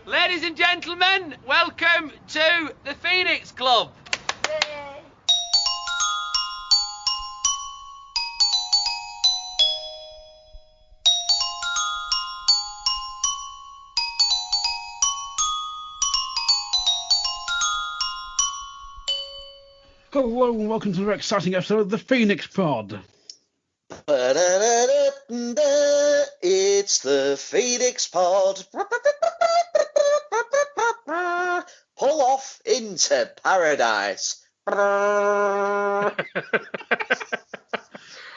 Ladies and gentlemen, welcome to the Phoenix Club. Hello and welcome to another exciting episode of the Phoenix Pod. It's the Phoenix Pod. Pull off into paradise.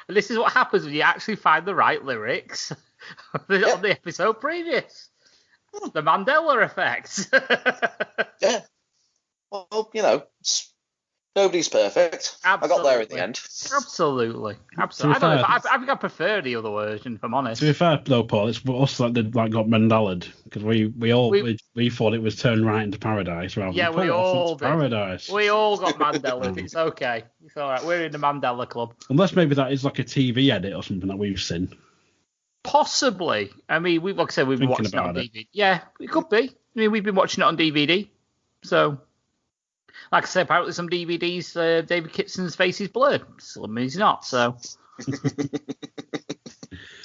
This is what happens when you actually find the right lyrics on the episode previous. The Mandela effect. Yeah. Well, you know, nobody's perfect. Absolutely. I got there in the end. Absolutely. I don't know. I think I prefer the other version, if I'm honest. To be fair though, Paul, it's us that got Mandelaed because we thought it was turned right into paradise rather than pull off into paradise. We all got Mandela. It's okay. It's all right. We're in the Mandela Club. Unless maybe that is like a TV edit or something that we've seen. Possibly. I mean, like I said, we've been watching it on DVD. Yeah, it could be. I mean, we've been watching it on DVD. So, like I said, apparently some DVDs, David Kitson's face is blurred. Some he's not, so.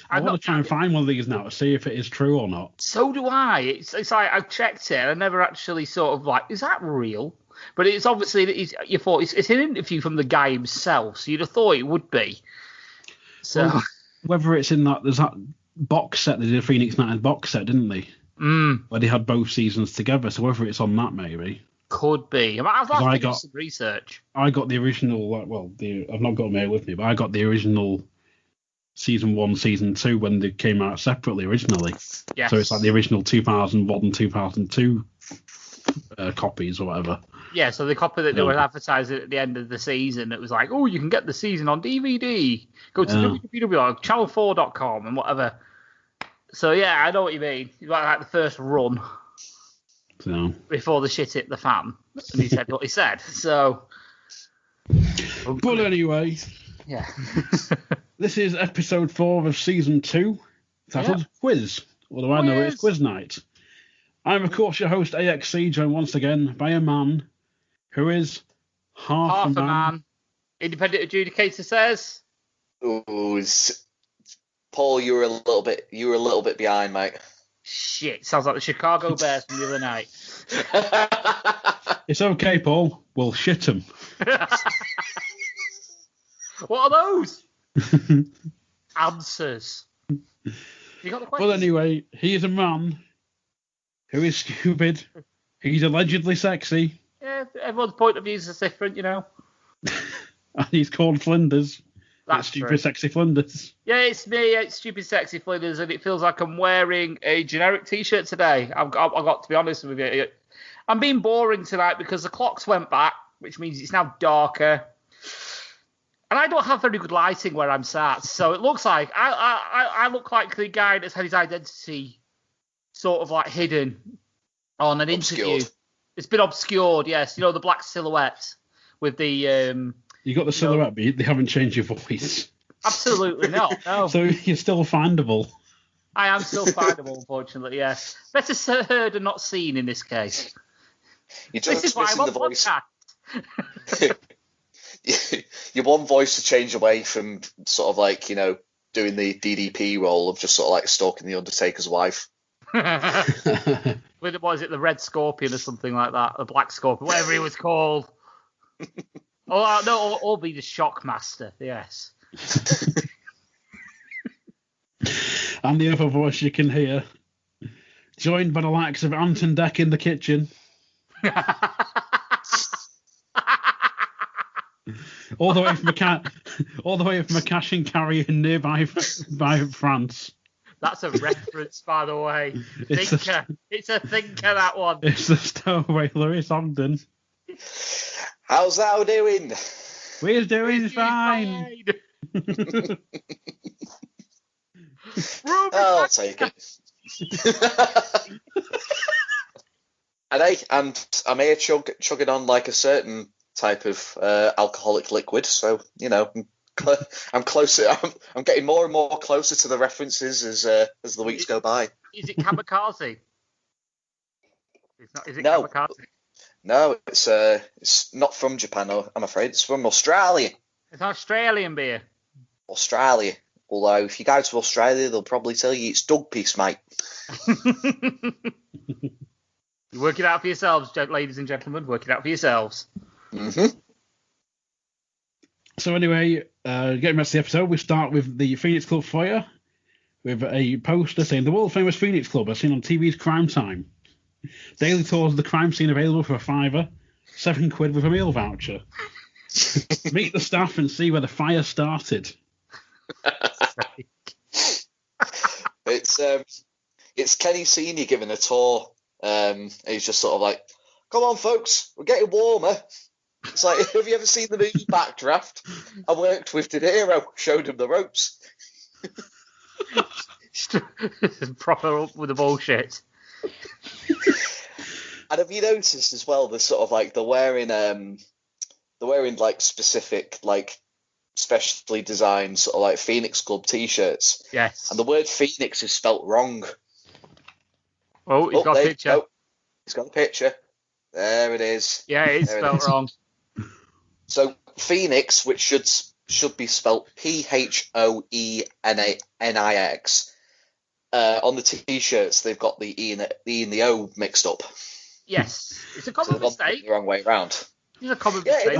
I want to try and find one of these now to see if it is true or not. So do I. It's like I've checked it and I never actually sort of like, is that real? But it's obviously, it's an interview from the guy himself, so you'd have thought it would be. So. Well, whether it's in that, there's that box set, they did a Phoenix Night box set, didn't they? Where they had both seasons together, so whether it's on that maybe. Could be. I've done some research. I got the original, I've not got them here with me, but I got the original season 1, season 2 when they came out separately originally. Yes. So it's like the original 2001 and 2002 copies or whatever. Yeah, so the copy that they were advertising at the end of the season, it was like, oh, you can get the season on DVD. Go to www.channel4.com and whatever. So, yeah, I know what you mean. You got like the first run before the shit hit the fan. And he said what he said. So. But anyway. Yeah. This is episode 4 of season 2, titled Quiz. Although I know it's Quiz Night. I'm, of course, your host, AXC, joined once again by a man who is half a man. Independent adjudicator says. Ooh, Paul, you were a little bit behind, mate. Shit, sounds like the Chicago Bears from the other night. It's okay, Paul. We'll shit them. What are those? Answers. You got the question? Well, anyway, he is a man who is stupid. He's allegedly sexy. Yeah, everyone's point of view is different, you know. And he's called Flinders. That's stupid, true. Sexy Flinders. Yeah, it's me. It's Stupid, Sexy Flinders, and it feels like I'm wearing a generic T-shirt today. I've got to be honest with you. I'm being boring tonight because the clocks went back, which means it's now darker. And I don't have very good lighting where I'm sat, so it looks like I look like the guy that's had his identity sort of like hidden on an interview. It's been obscured, yes. You know, the black silhouette with the... You got the silhouette, but they haven't changed your voice. Absolutely not, no. So you're still findable. I am still findable, unfortunately, yes. Better heard and not seen in this case. This is why I'm on podcast. Your one voice to change away from sort of like, you know, doing the DDP role of just sort of like stalking the Undertaker's wife. What is it, the Red Scorpion or something like that? The Black Scorpion, whatever he was called. Or be the Shockmaster, yes. And the other voice you can hear, joined by the likes of Anton Deck in the kitchen. all the way from a cash and carry in nearby France. That's a reference, by the way. It's a thinker, that one. It's the Stowaway Lewis Ogden. How's thou doing? We're doing fine. I'll take it. And I'm here chugging on like a certain type of alcoholic liquid, so you know I'm closer. I'm getting more and more closer to the references as the weeks go by. Is it kamikaze? It's not. Is it No. kamikaze? No, it's not from Japan. I'm afraid it's from Australia. It's Australian beer. Australia. Although if you go to Australia, they'll probably tell you it's dog piss, mate. You work it out for yourselves, ladies and gentlemen. Work it out for yourselves. Mm-hmm. So anyway, getting back to the episode, we start with the Phoenix Club fire with a poster saying the world famous Phoenix Club as seen on TV's Crime Time. Daily tours of the crime scene available for £5, £7 with a meal voucher. Meet the staff and see where the fire started. It's Kenny Senior giving a tour. He's just sort of like, "Come on, folks, we're getting warmer." It's like, have you ever seen the movie Backdraft? I worked with De Niro, showed him the ropes. Proper up with the bullshit. And have you noticed as well? The sort of like they're wearing like specific like specially designed sort of like Phoenix Club T-shirts. Yes. And the word Phoenix is spelt wrong. Oh, he's got a picture. Oh, he's got a picture. There it is. Yeah, it's spelled wrong. So Phoenix, which should be spelt Phoenix, on the T-shirts they've got the E and the O mixed up. Yes, it's a common mistake. The wrong way around. It's a common mistake.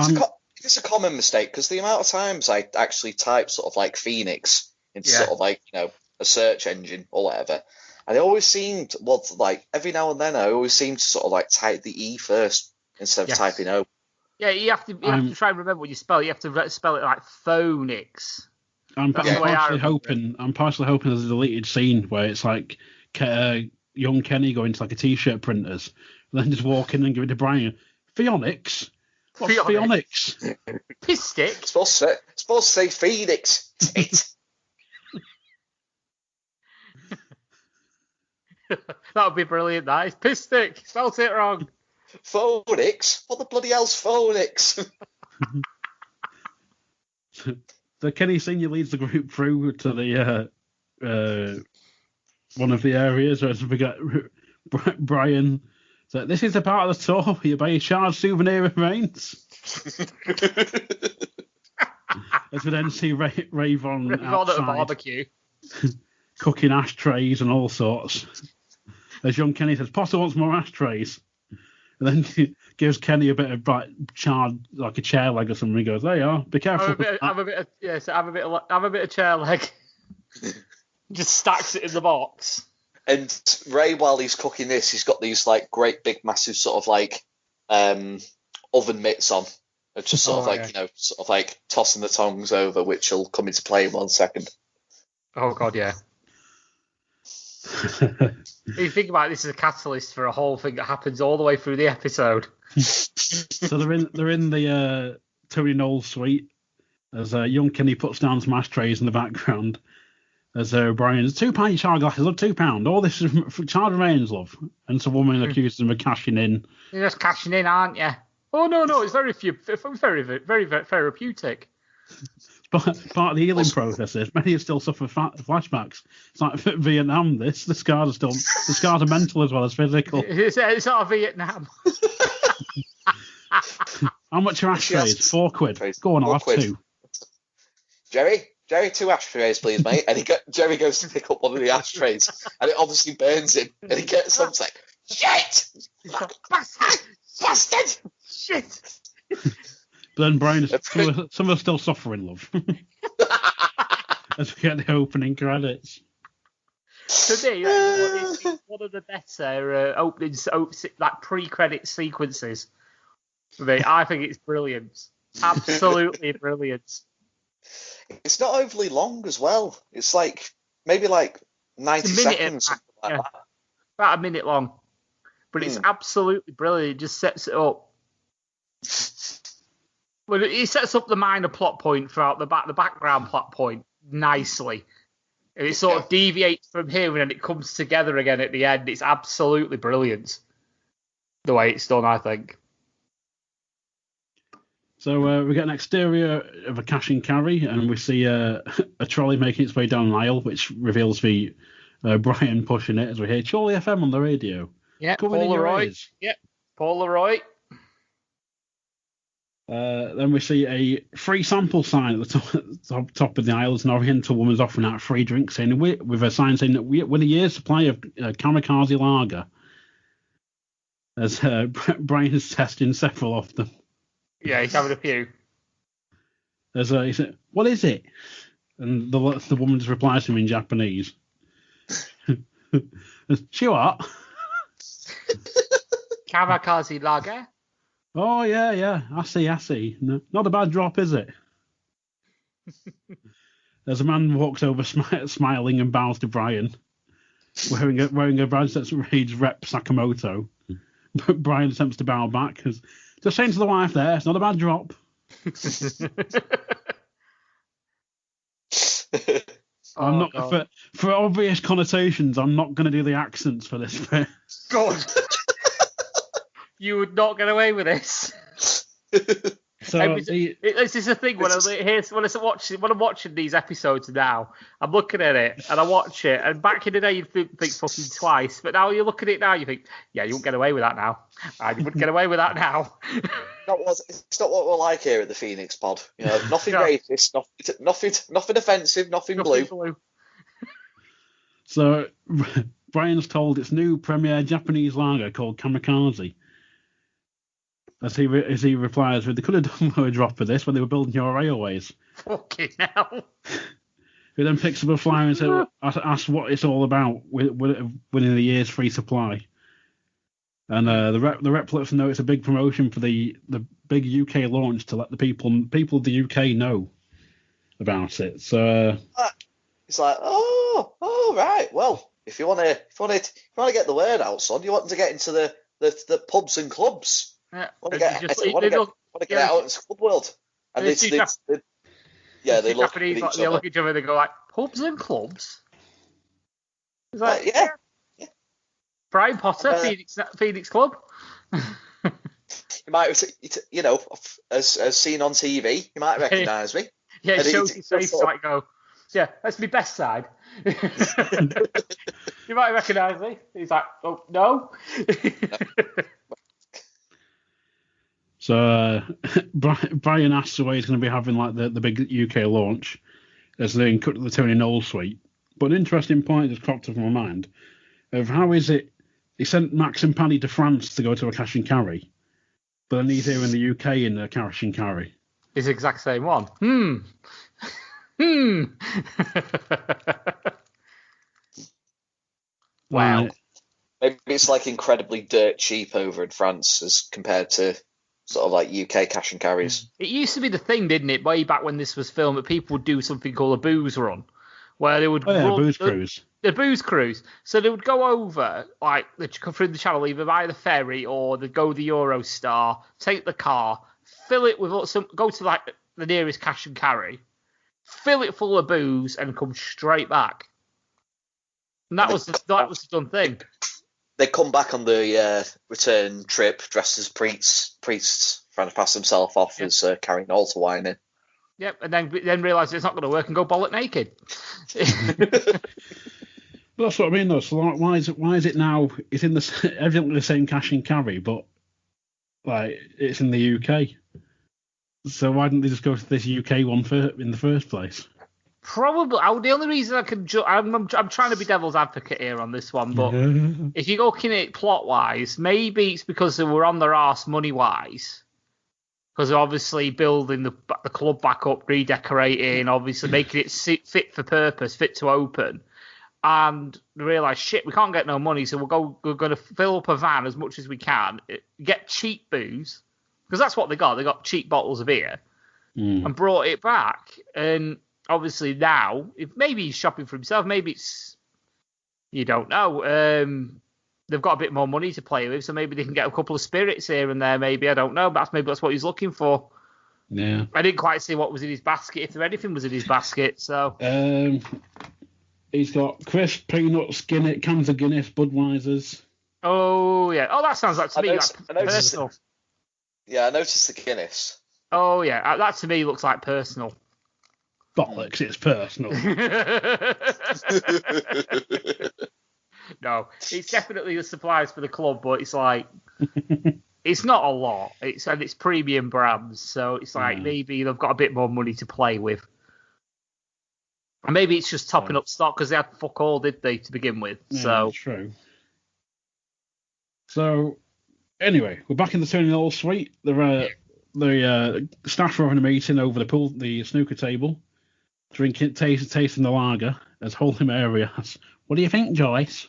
It's a common mistake because the amount of times I actually type sort of like Phoenix into sort of like a search engine or whatever, and it always seemed like every now and then I always seem to sort of like type the E first instead of typing O. Yeah, you have to try and remember what you spell. You have to spell it like phonics. I'm partially hoping there's a deleted scene where it's like young Kenny going to like a T-shirt printers, and then just walk in and give it to Brian. Phoenix? What's Phoenix? Piss stick? It's supposed to say Phoenix. Tit. That would be brilliant. That is piss stick. Spelled it wrong. Phonics? What the bloody hell's phonics? So Kenny Senior leads the group through to the one of the areas where we got Brian. So this is the part of the tour where you buy a charged souvenir remains. As we then see Ray-Von outside, at a barbecue, cooking ashtrays and all sorts. As young Kenny says, Potter wants more ashtrays. And then he gives Kenny a bit of charred, like a chair leg or something. He goes, "There you are. Be careful." Have a bit of chair leg. Just stacks it in the box. And Ray, while he's cooking this, he's got these like great big massive sort of like oven mitts on. It's just sort of like tossing the tongs over, which will come into play in 1 second. Oh god, yeah. You think about it, this is a catalyst for a whole thing that happens all the way through the episode. So they're in the Tony Knowles suite as young Kenny puts down some ashtrays in the background. As Brian's £2 charred glasses, love £2. All this is for charred remains, love. And some woman accuses him of cashing in. You're just cashing in, aren't you? Oh no, it's very therapeutic. Part of the healing process is many still suffer flashbacks. It's like Vietnam. The scars are mental as well as physical. It's not a Vietnam. How much are ashtrays? £4. Go on, I'll have two. Jerry, 2 ashtrays, please, mate. And Jerry goes to pick up one of the ashtrays, and it obviously burns him. And he gets up and like, "Shit! Bastard! Shit!" But then Brian, some are still suffering, love. As we get the opening credits. To me, it's one of the better openings, like pre-credit sequences. For me, I think it's brilliant. Absolutely brilliant. It's not overly long as well. It's like maybe like 90 seconds, something like that. About a minute long. But it's absolutely brilliant. It just sets it up. Well, it sets up the minor plot point throughout the background plot point nicely. And it sort of deviates from here and then it comes together again at the end. It's absolutely brilliant the way it's done, I think. So we get an exterior of a cash and carry, and we see a trolley making its way down an aisle, which reveals the Brian pushing it as we hear Charlie FM on the radio. Yeah, Coming in your Polaroid. ears. Yep, Polaroid. Then we see a free sample sign at the top of the aisle. As an Oriental woman's offering out free drinks, saying with a sign saying that with a year's supply of kamikaze lager. As Brian's testing several of them. Yeah, he's having a few. As he said, "What is it?" And the woman just replies to him in Japanese. She what? Kamikaze lager. Oh yeah. I see. No, not a bad drop, is it? As a man walks over smiling and bows to Brian, wearing a badge that reads Rep Sakamoto. But Brian attempts to bow back. Just saying to the wife there, it's not a bad drop. I'm not for obvious connotations. I'm not going to do the accents for this bit. God, you would not get away with this. So this is the thing when I'm watching these episodes now, I'm looking at it and I watch it, and back in the day you'd think fucking twice, but now you look at it now, you think, yeah, you wouldn't get away with that now. You wouldn't get away with that now. It's not what we're like here at the Phoenix Pod. You know, nothing racist, nothing offensive, nothing blue. So Brian's told it's new premier Japanese lager called Kamikaze. As he replies with, they could have done a drop of this when they were building your railways. Fucking hell. He then picks up a flyer and asks what it's all about, winning the year's free supply. And the rep lets them know it's a big promotion for the big UK launch to let the people of the UK know about it. So it's like, oh right. Well, if you want to get the word out, son, you want to get into the pubs and clubs. Yeah. Want to get out into the club world. And they look Japanese, like, they look at each other and they go like, pubs and clubs? It's like, yeah. Brian Potter, Phoenix Club. You might, as seen on TV, you might recognise me. Yeah, it shows his face like go, yeah, that's my best side. You might recognise me. He's like, oh, no. So Brian asks why he's going to be having like the big UK launch as they cut to the Tony Knowles suite. But an interesting point just cropped up in my mind of how is it he sent Max and Paddy to France to go to a cash and carry, but then he's here in the UK in a cash and carry. It's the exact same one. Wow. Maybe it's like incredibly dirt cheap over in France as compared to sort of like UK cash and carries. It used to be the thing, didn't it, way back when this was filmed, that people would do something called a booze run, where they would booze cruise. The booze cruise. So they would go over, like, they'd come through the channel either by the ferry or they'd go the Eurostar, take the car, fill it with go to like the nearest cash and carry, fill it full of booze, and come straight back. And that was the done thing. They come back on the return trip dressed as priests trying to pass themselves off as carrying altar wine in. Yep, and then realise it's not going to work and go bollock naked. That's what I mean, though. So why is it now? It's in evidently the same cash and carry, but like it's in the UK. So why didn't they just go to this UK one in the first place? Probably. The only reason I can, I'm trying to be devil's advocate here on this one, but if you're looking at it plot wise, maybe it's because they were on their arse money wise. Because they're obviously building the club back up, redecorating, obviously making it fit for purpose, fit to open. And they realise, shit, we can't get no money, so we're going to fill up a van as much as we can, get cheap booze, because that's what they got. They got cheap bottles of beer, and brought it back. And obviously now, maybe he's shopping for himself, maybe it's, you don't know. They've got a bit more money to play with, so maybe they can get a couple of spirits here and there, maybe, I don't know, but maybe that's what he's looking for. Yeah. I didn't quite see what was in his basket, if there anything was in his basket, so... He's got crisp, peanuts, cans of Guinness, Budweisers. Oh, yeah. Oh, that sounds like, to me, like personal. Yeah, I noticed the Guinness. Oh, yeah. That to me looks like personal. Bollocks, it's personal. No, it's definitely the supplies for the club, but it's like it's not a lot. It's premium brands, so it's like maybe they've got a bit more money to play with. And maybe it's just topping up stock because they had fuck all, did they, to begin with? Yeah, so that's true. So, anyway, we're back in the Tony Hall suite. The staff are having a meeting over the snooker table, tasting the lager, as Holy Mary asks, "What do you think, Joyce?"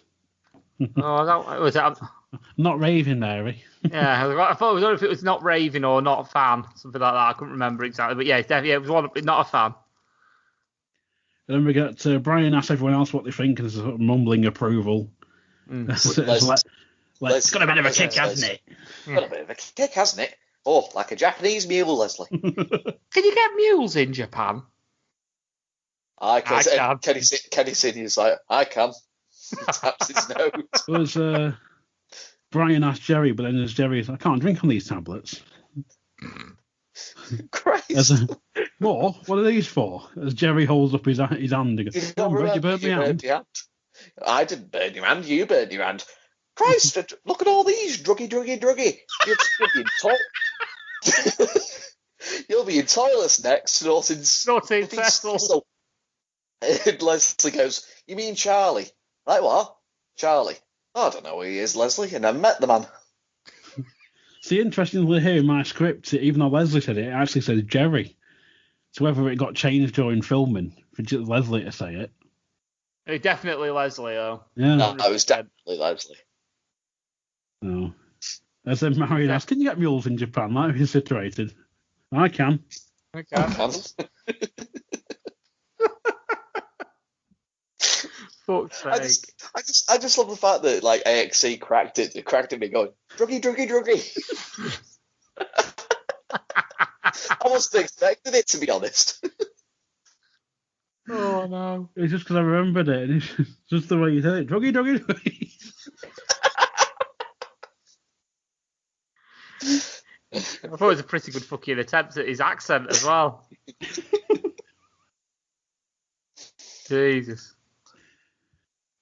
was that? Not raving, Mary. Yeah, I thought it was if it was not raving or not a fan, something like that. I couldn't remember exactly, but yeah, it's definitely it was not a fan. And then we get Brian asks everyone else what they think, and there's a sort of mumbling approval. It's got a bit of a kick, hasn't it? Got a bit of a kick, hasn't it? Oh, like a Japanese mule, Leslie. Can you get mules in Japan? I can. Kenny Senior's like, I can. He taps his nose. Was Brian asked Jerry, but then there's Jerry, I can't drink on these tablets. Christ. What are these for? As Jerry holds up his hand and goes, you burnt my hand. I didn't burn your hand, you burned your hand. Christ, look at all these. Druggy. You'll be in toilets next, snorting cessel. And Leslie goes, you mean Charlie? Like what? Charlie? Oh, I don't know who he is, Leslie. I never met the man. See, interestingly here in my script, even though Leslie said it actually says Jerry. So whether it got changed during filming for Leslie to say it. It's definitely Leslie, though. Yeah. No, it was definitely Leslie. No. As then Marion asked, can you get mules in Japan? Like we situated. I can. I can. Fuck's sake. I just love the fact that like AXC cracked it me going, druggy. I wasn't expecting it, to be honest. Oh no. It's just because I remembered it, and it's just the way you said it. Druggy. I thought it was a pretty good fucking attempt at his accent as well. Jesus.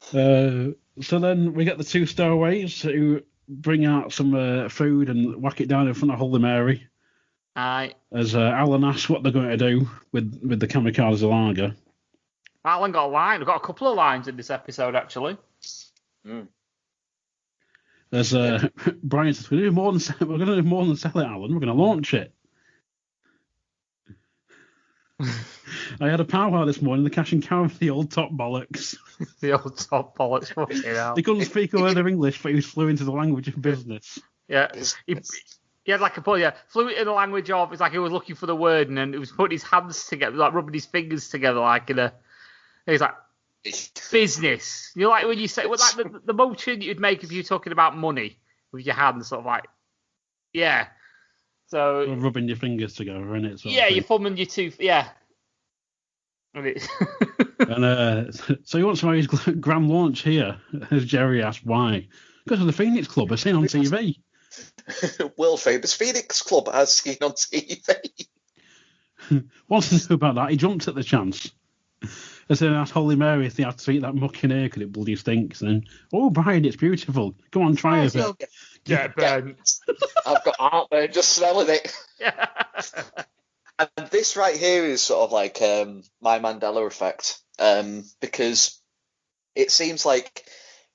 So then we get the two stowaways who bring out some food and whack it down in front of Holy Mary. Aye. As Alan asks what they're going to do with the kamikaze lager. Alan got a line. We've got a couple of lines in this episode, actually. As Brian says, we're going to do more than sell it, Alan. We're going to launch it. I had a powwow this morning, the cash and carry of the old top bollocks. The old top bollocks, fucking hell. He couldn't speak a word of English, but he was fluent in the language of business. Yeah. He had like fluent in the language of, it's like he was looking for the word and then he was putting his hands together, like rubbing his fingers together, like in a, he's like, business. You know, like when you say, well, like the motion you'd make if you're talking about money with your hands, sort of like, yeah. So or rubbing your fingers together, innit? Yeah, your thumb and your tooth, yeah. And so he wants to know his grand launch here, as Jerry asked why. Because of the Phoenix Club, as seen on TV. World famous Phoenix Club, as seen on TV. Wants to know about that. He jumped at the chance. And then asked Holy Mary if they have to eat that muck in here because it bloody stinks. And then, oh, Brian, it's beautiful. Come on, try it. Get burnt. I've got heartburn just smelling it. Yeah. And this right here is sort of like my Mandela effect, because it seems like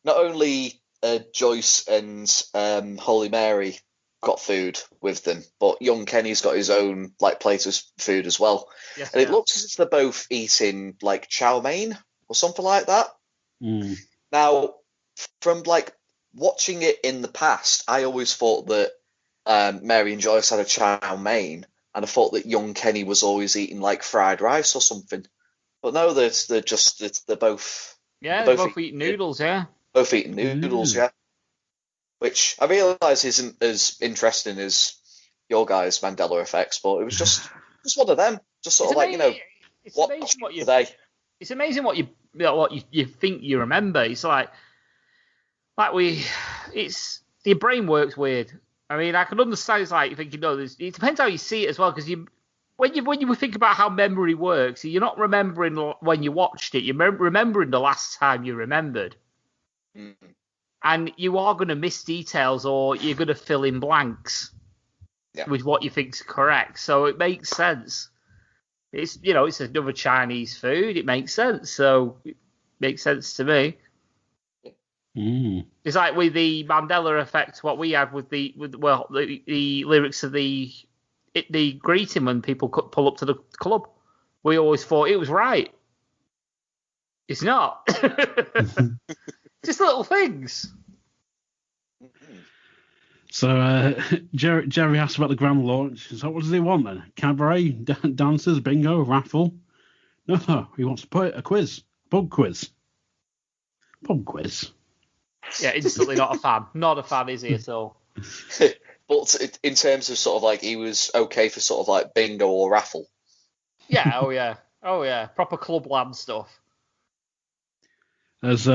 not only Joyce and Holy Mary got food with them, but young Kenny's got his own like plate of food as well. Yes, and it looks as if they're both eating like chow mein or something like that. Now, from like watching it in the past, I always thought that Mary and Joyce had a chow mein. And I thought that young Kenny was always eating like fried rice or something, but no, they're both. Yeah, they're both eating noodles. Yeah, both eating noodles. Yeah, which I realise isn't as interesting as your guys' Mandela effects, but it was just one of them. Just sort of like it's amazing what you today. It's amazing what you think you remember. It's like your brain works weird. I mean, I can understand it's like you think, it depends how you see it as well, because when you think about how memory works, you're not remembering when you watched it, you're remembering the last time you remembered. Mm. And you are going to miss details, or you're going to fill in blanks with what you think's correct. So it makes sense. It's it's another Chinese food. It makes sense. So it makes sense to me. Mm. It's like with the Mandela effect, what we had with the lyrics of the greeting when people pull up to the club. We always thought it was right. It's not. Just little things. So Jerry asked about the grand launch. So what does he want then? Cabaret, dancers, bingo, raffle? No, he wants to put a quiz. Pub quiz. Pub quiz. Yeah, instantly not a fan. Not a fan, is he, at all? But in terms of sort of like, he was okay for sort of like bingo or raffle. Yeah, oh yeah. Proper clubland stuff. As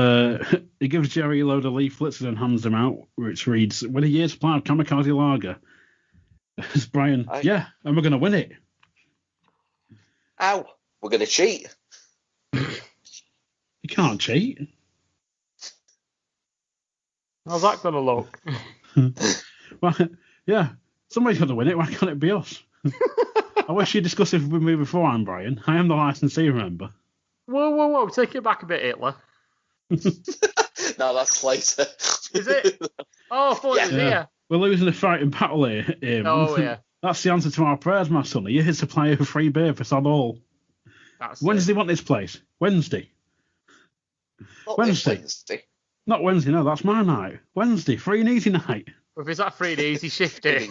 he gives Jerry a load of leaflets and hands them out, which reads, "Win a year's supply of kamikaze lager." As Brian, and we're going to win it. Ow, we're going to cheat. You can't cheat. How's that going to look? Well, yeah, somebody's got to win it. Why can't it be us? I wish you discussed it with me beforehand, Brian. I am the licensee, remember? Whoa. Take it back a bit, Hitler. No, that's later. Is it? Oh, I thought it was here. We're losing a fighting battle here. Oh, yeah. That's the answer to our prayers, my son. You're here to supply of free beer for sod all. When does he want this place? Wednesday. Wednesday. Not Wednesday, no, that's my night. Wednesday, free and easy night. If it's that free and easy, shift it.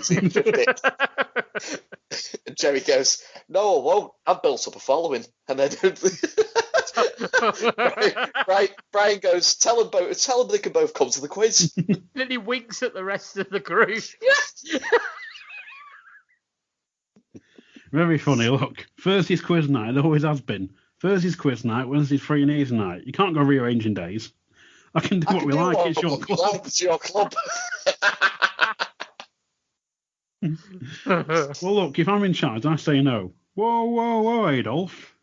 And Jerry goes, "No, I won't. I've built up a following." And then Brian goes, "Tell them they can both come to the quiz." Then he winks at the rest of the group. Very funny, look. Thursday's quiz night, it always has been. Thursday's quiz night, Wednesday's free and easy night. You can't go rearranging days. I can do what we like, it's your club. It's your club. Well, look, if I'm in charge, I say no. Whoa, Adolf.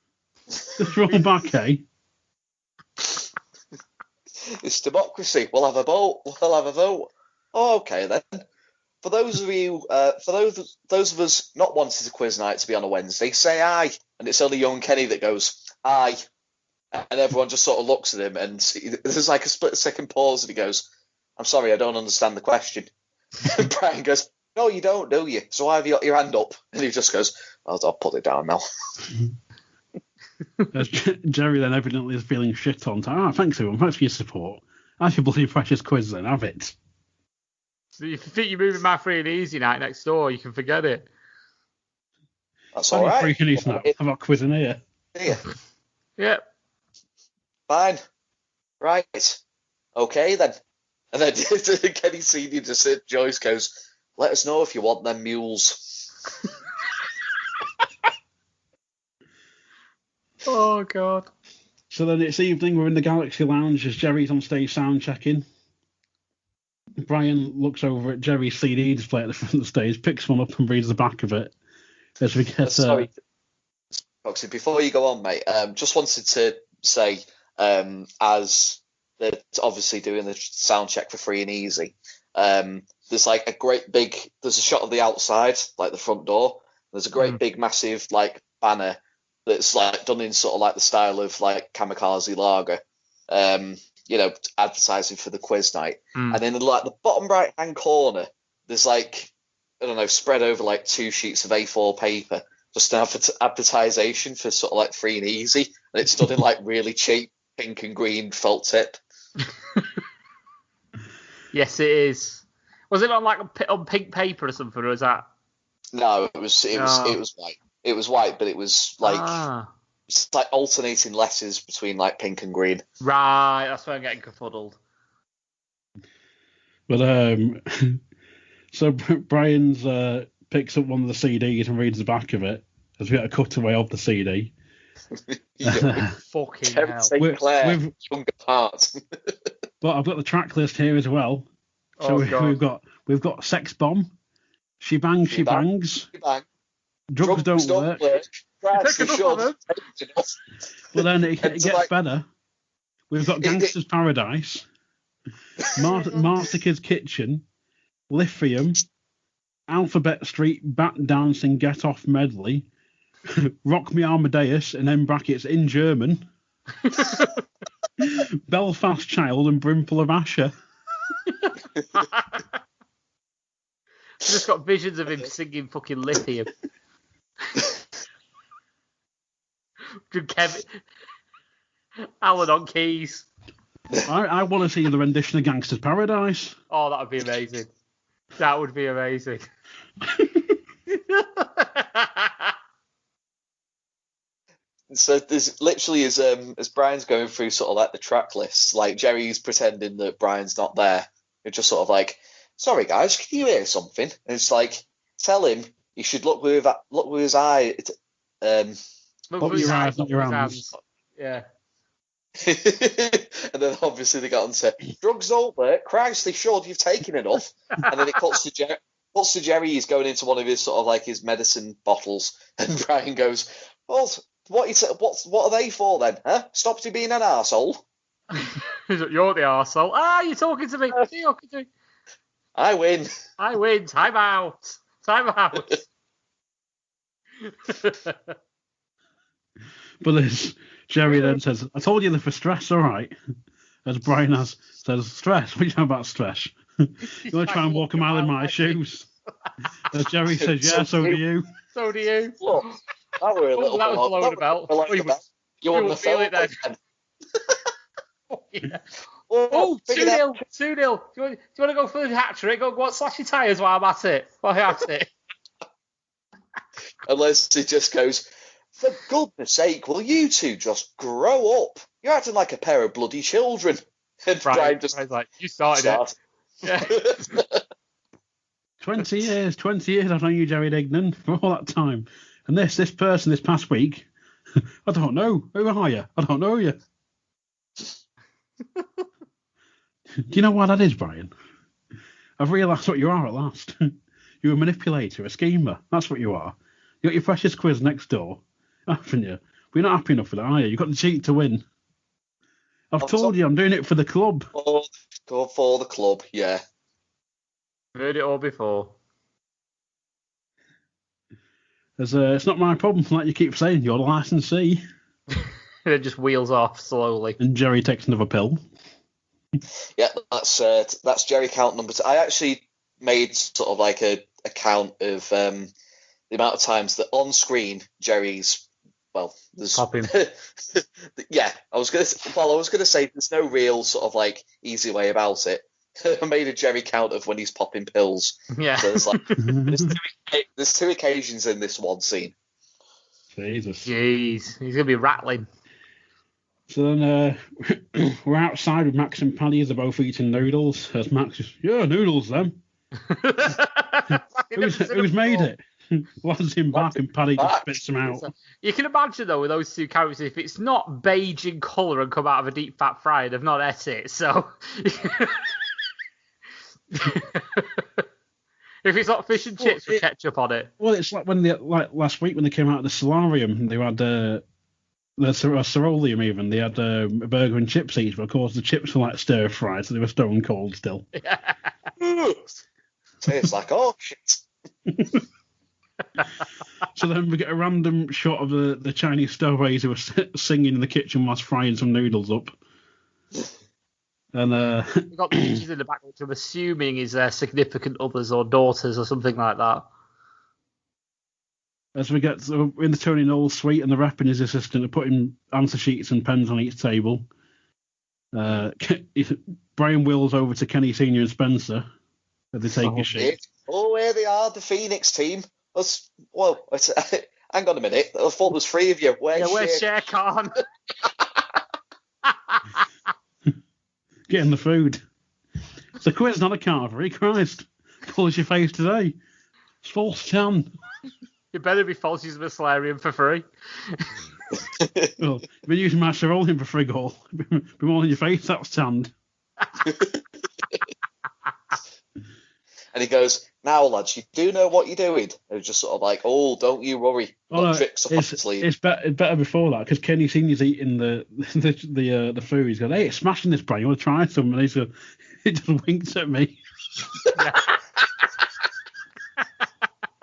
Just roll back, eh? It's democracy. We'll have a vote. Oh, okay then. For those of you, for those of us not wanting a quiz night to be on a Wednesday, say aye. And it's only young Kenny that goes aye, and everyone just sort of looks at him, and there's like a split-second pause, and he goes, "I'm sorry, I don't understand the question." And Brian goes, "No, you don't, do you? So why have you got your hand up?" And he just goes, "I'll put it down now." Jerry then evidently is feeling shit on time. Thanks everyone, thanks for your support. Have your bloody precious quiz then, have it. So if you think you're moving my free and easy night next door, you can forget it. That's all right. Free and easy night. I've got a quiz in here. Yeah. Fine. Right. Okay then. And then Kenny Senior just said, Joyce goes, "Let us know if you want them mules." Oh, God. So then it's evening, we're in the Galaxy Lounge as Jerry's on stage sound checking. Brian looks over at Jerry's CD display at the front of the stage, picks one up and reads the back of it. As we get, Sorry, Foxy, before you go on, mate, just wanted to say, as they're obviously doing the sound check for Free and Easy, there's like there's a shot of the outside, like the front door. There's a great big massive like banner that's like done in sort of like the style of like kamikaze lager, advertising for the quiz night. And then in like the bottom right hand corner, there's like, I don't know, spread over like 2 sheets of A4 paper, just an advertisation for sort of like Free and Easy, and it's done in like really cheap pink and green felt tip. Yes, it is. Was it on like on pink paper or something, or was that? No, it was white. It was white, but it was like it's like alternating letters between like pink and green. Right, that's why I'm getting confuddled. But so Brian's picks up one of the CDs and reads the back of it as we get a cutaway of the CD. Fucking hell. St. Clair, younger part. But I've got the track list here as well. So we've got Sex Bomb, She Bangs, She Bangs, Drugs Don't Work. But then it gets better. We've got Gangster's Paradise, Marsica's Kitchen, Lithium, Alphabet Street, Bat Dancing, Get Off Medley, Rock Me Amadeus, and then brackets in German, Belfast Child, and Brimful of Asher. I've just got visions of him singing fucking Lithium. Kevin, Alan on keys. I want to see the rendition of Gangster's Paradise. Oh, that would be amazing. That would be amazing. So there's literally as Brian's going through sort of like the track list, like Jerry's pretending that Brian's not there. You're just sort of like, sorry guys, can you hear something? And it's like, tell him he should look with his eye. Look with your eyes, not your hands. Yeah. And then obviously they got on to drugs over. Christ, they should. You've taken enough. And then it cuts to Jerry. He's going into one of his sort of like his medicine bottles, and Brian goes, "Well, what are they for then? Huh? Stops you being an arsehole." You're the arsehole. You're talking to me. I win. Time out. But as Jerry then says, I told you they're for stress, all right. As Brian says, stress? What are you talking about stress? You want to try and walk a mile in my shoes? As Jerry says, yeah, so do you. So do you. Look, that were a little that was blowing about. You want to feel it then? Yeah. Oh, 2-0. 2-0. Do you want to go for the hat trick? Go on, slash your tyres while I'm at it. Unless it just goes, for goodness sake, will you two just grow up? You're acting like a pair of bloody children. And Brian just like, you started it. Yeah. 20 years I've known you, Jerry Dignan, for all that time. And this person this past week, I don't know. Who are you? I don't know you. Do you know why that is, Brian? I've realised what you are at last. You're a manipulator, a schemer. That's what you are. You got your precious quiz next door, haven't you? But you're not happy enough with that, are you? You've got to cheat to win. I've told you I'm doing it for the club. Go for the club, yeah. Heard it all before. It's not my problem, like you keep saying. You're the licensee. It just wheels off slowly. And Jerry takes another pill. Yeah, that's Jerry count number 2. I actually made sort of like a count of the amount of times that on screen Jerry's, well, there's popping. Yeah, I was gonna say there's no real sort of like easy way about it. I made a Jerry count of when he's popping pills. Yeah. So it's like there's 2 occasions in this one scene. Jesus. Jeez, he's gonna be rattling. So then we're outside with Max and Paddy as they're both eating noodles. As Max is, yeah, noodles them. Who's made it? Lads him back and Paddy just spits them out. You can imagine though with those 2 characters, if it's not beige in colour and come out of a deep fat fryer, they've not ate it. So if it's not fish and chips with ketchup on it. Well, it's like when last week when they came out of the solarium, they had the Ceruleum even. They had a burger and chips each, but of course the chips were like stir fried, so they were stone cold still. Tastes like shit. So then we get a random shot of the Chinese stowaways who were singing in the kitchen whilst frying some noodles up. And we've got the pictures in the back, which I'm assuming is their significant others or daughters or something like that. As we get in the Tony Knowles suite, and the rep and his assistant are putting answer sheets and pens on each table. Brian wheels over to Kenny Senior and Spencer as they take a sheet. Oh, here they are, the Phoenix team. Hang on a minute. I thought there was 3 of you. Where's Shere Khan? Getting the food. It's a quiz, not a carvery. Christ. Colours your face today. It's false tan. You better be false using a solarium for free. Well, you've been using my Ceruleum for free goal. Be more on your face, that's tanned. And he goes, now, lads, you do know what you're doing. And it's just sort of like, oh, don't you worry. Got tricks up his sleeve. It's better before that, because Kenny Senior's eating the food. He's going, hey, it's smashing this, Brian. You want to try some? And he just winks at me.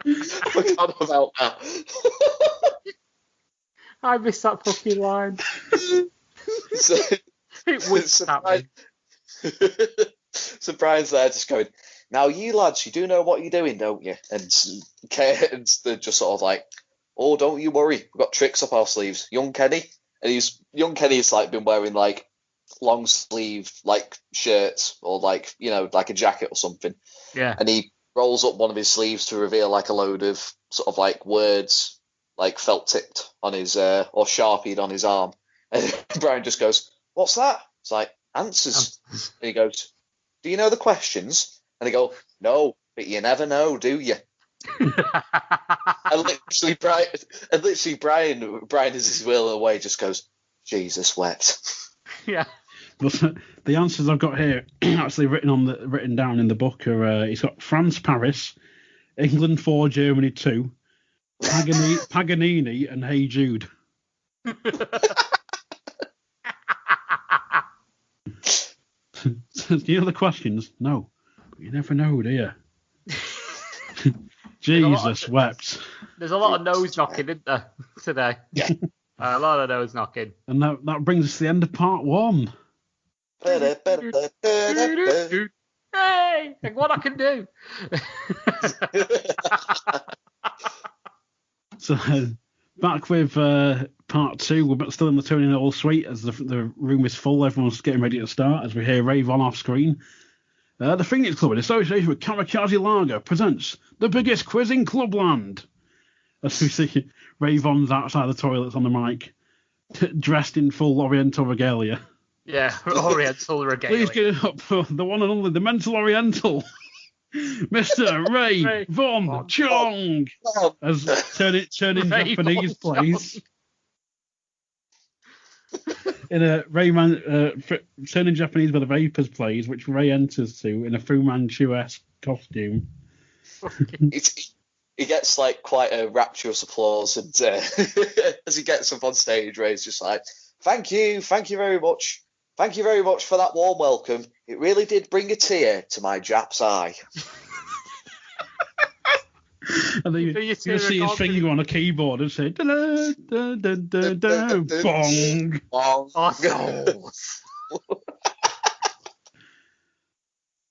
I forgot about that. I missed that fucking line. It winks at me. So Brian's there just going, now you lads, you do know what you're doing, don't you? And they're just sort of like, oh, don't you worry, we've got tricks up our sleeves. Young Kenny's like been wearing like long sleeve like shirts or like, you know, like a jacket or something. Yeah. And he rolls up one of his sleeves to reveal like a load of sort of like words like felt tipped on his or sharpied on his arm. And Brian just goes, what's that? It's like, answers. And he goes, do you know the questions? And they go, no, but you never know, do you? and literally Brian as his will away just goes, Jesus wept. Yeah. But the answers I've got here actually written down in the book are he's got France, Paris, England 4, Germany 2, Paganini, and Hey Jude. Do you know the questions? No. But you never know, do you? Jesus wept. There's a lot of nose knocking, isn't there, today? Yeah. A lot of nose knocking. And that brings us to the end of part 1. Hey, like what I can do. So back with part 2. We're still in the Tony Hall suite as the room is full. Everyone's getting ready to start as we hear Ravon off screen. The Phoenix Club, in association with Kamikaze Lager, presents the biggest quiz in Clubland. As we see Ravon's outside the toilets on the mic, dressed in full Oriental regalia. Yeah, Oriental regalia. Please get it up for the one and only, the mental Oriental, Mr. Ray Von Chong, as turning Japanese plays. In a turning Japanese by the Vapors plays, which Ray enters to in a Fu Manchu-esque costume. He gets like quite a rapturous applause, and as he gets up on stage, Ray's just like, thank you very much for that warm welcome. It really did bring a tear to my Jap's eye. And then you see his finger on a keyboard and say, da da da da da da, bong. Bong. Oh,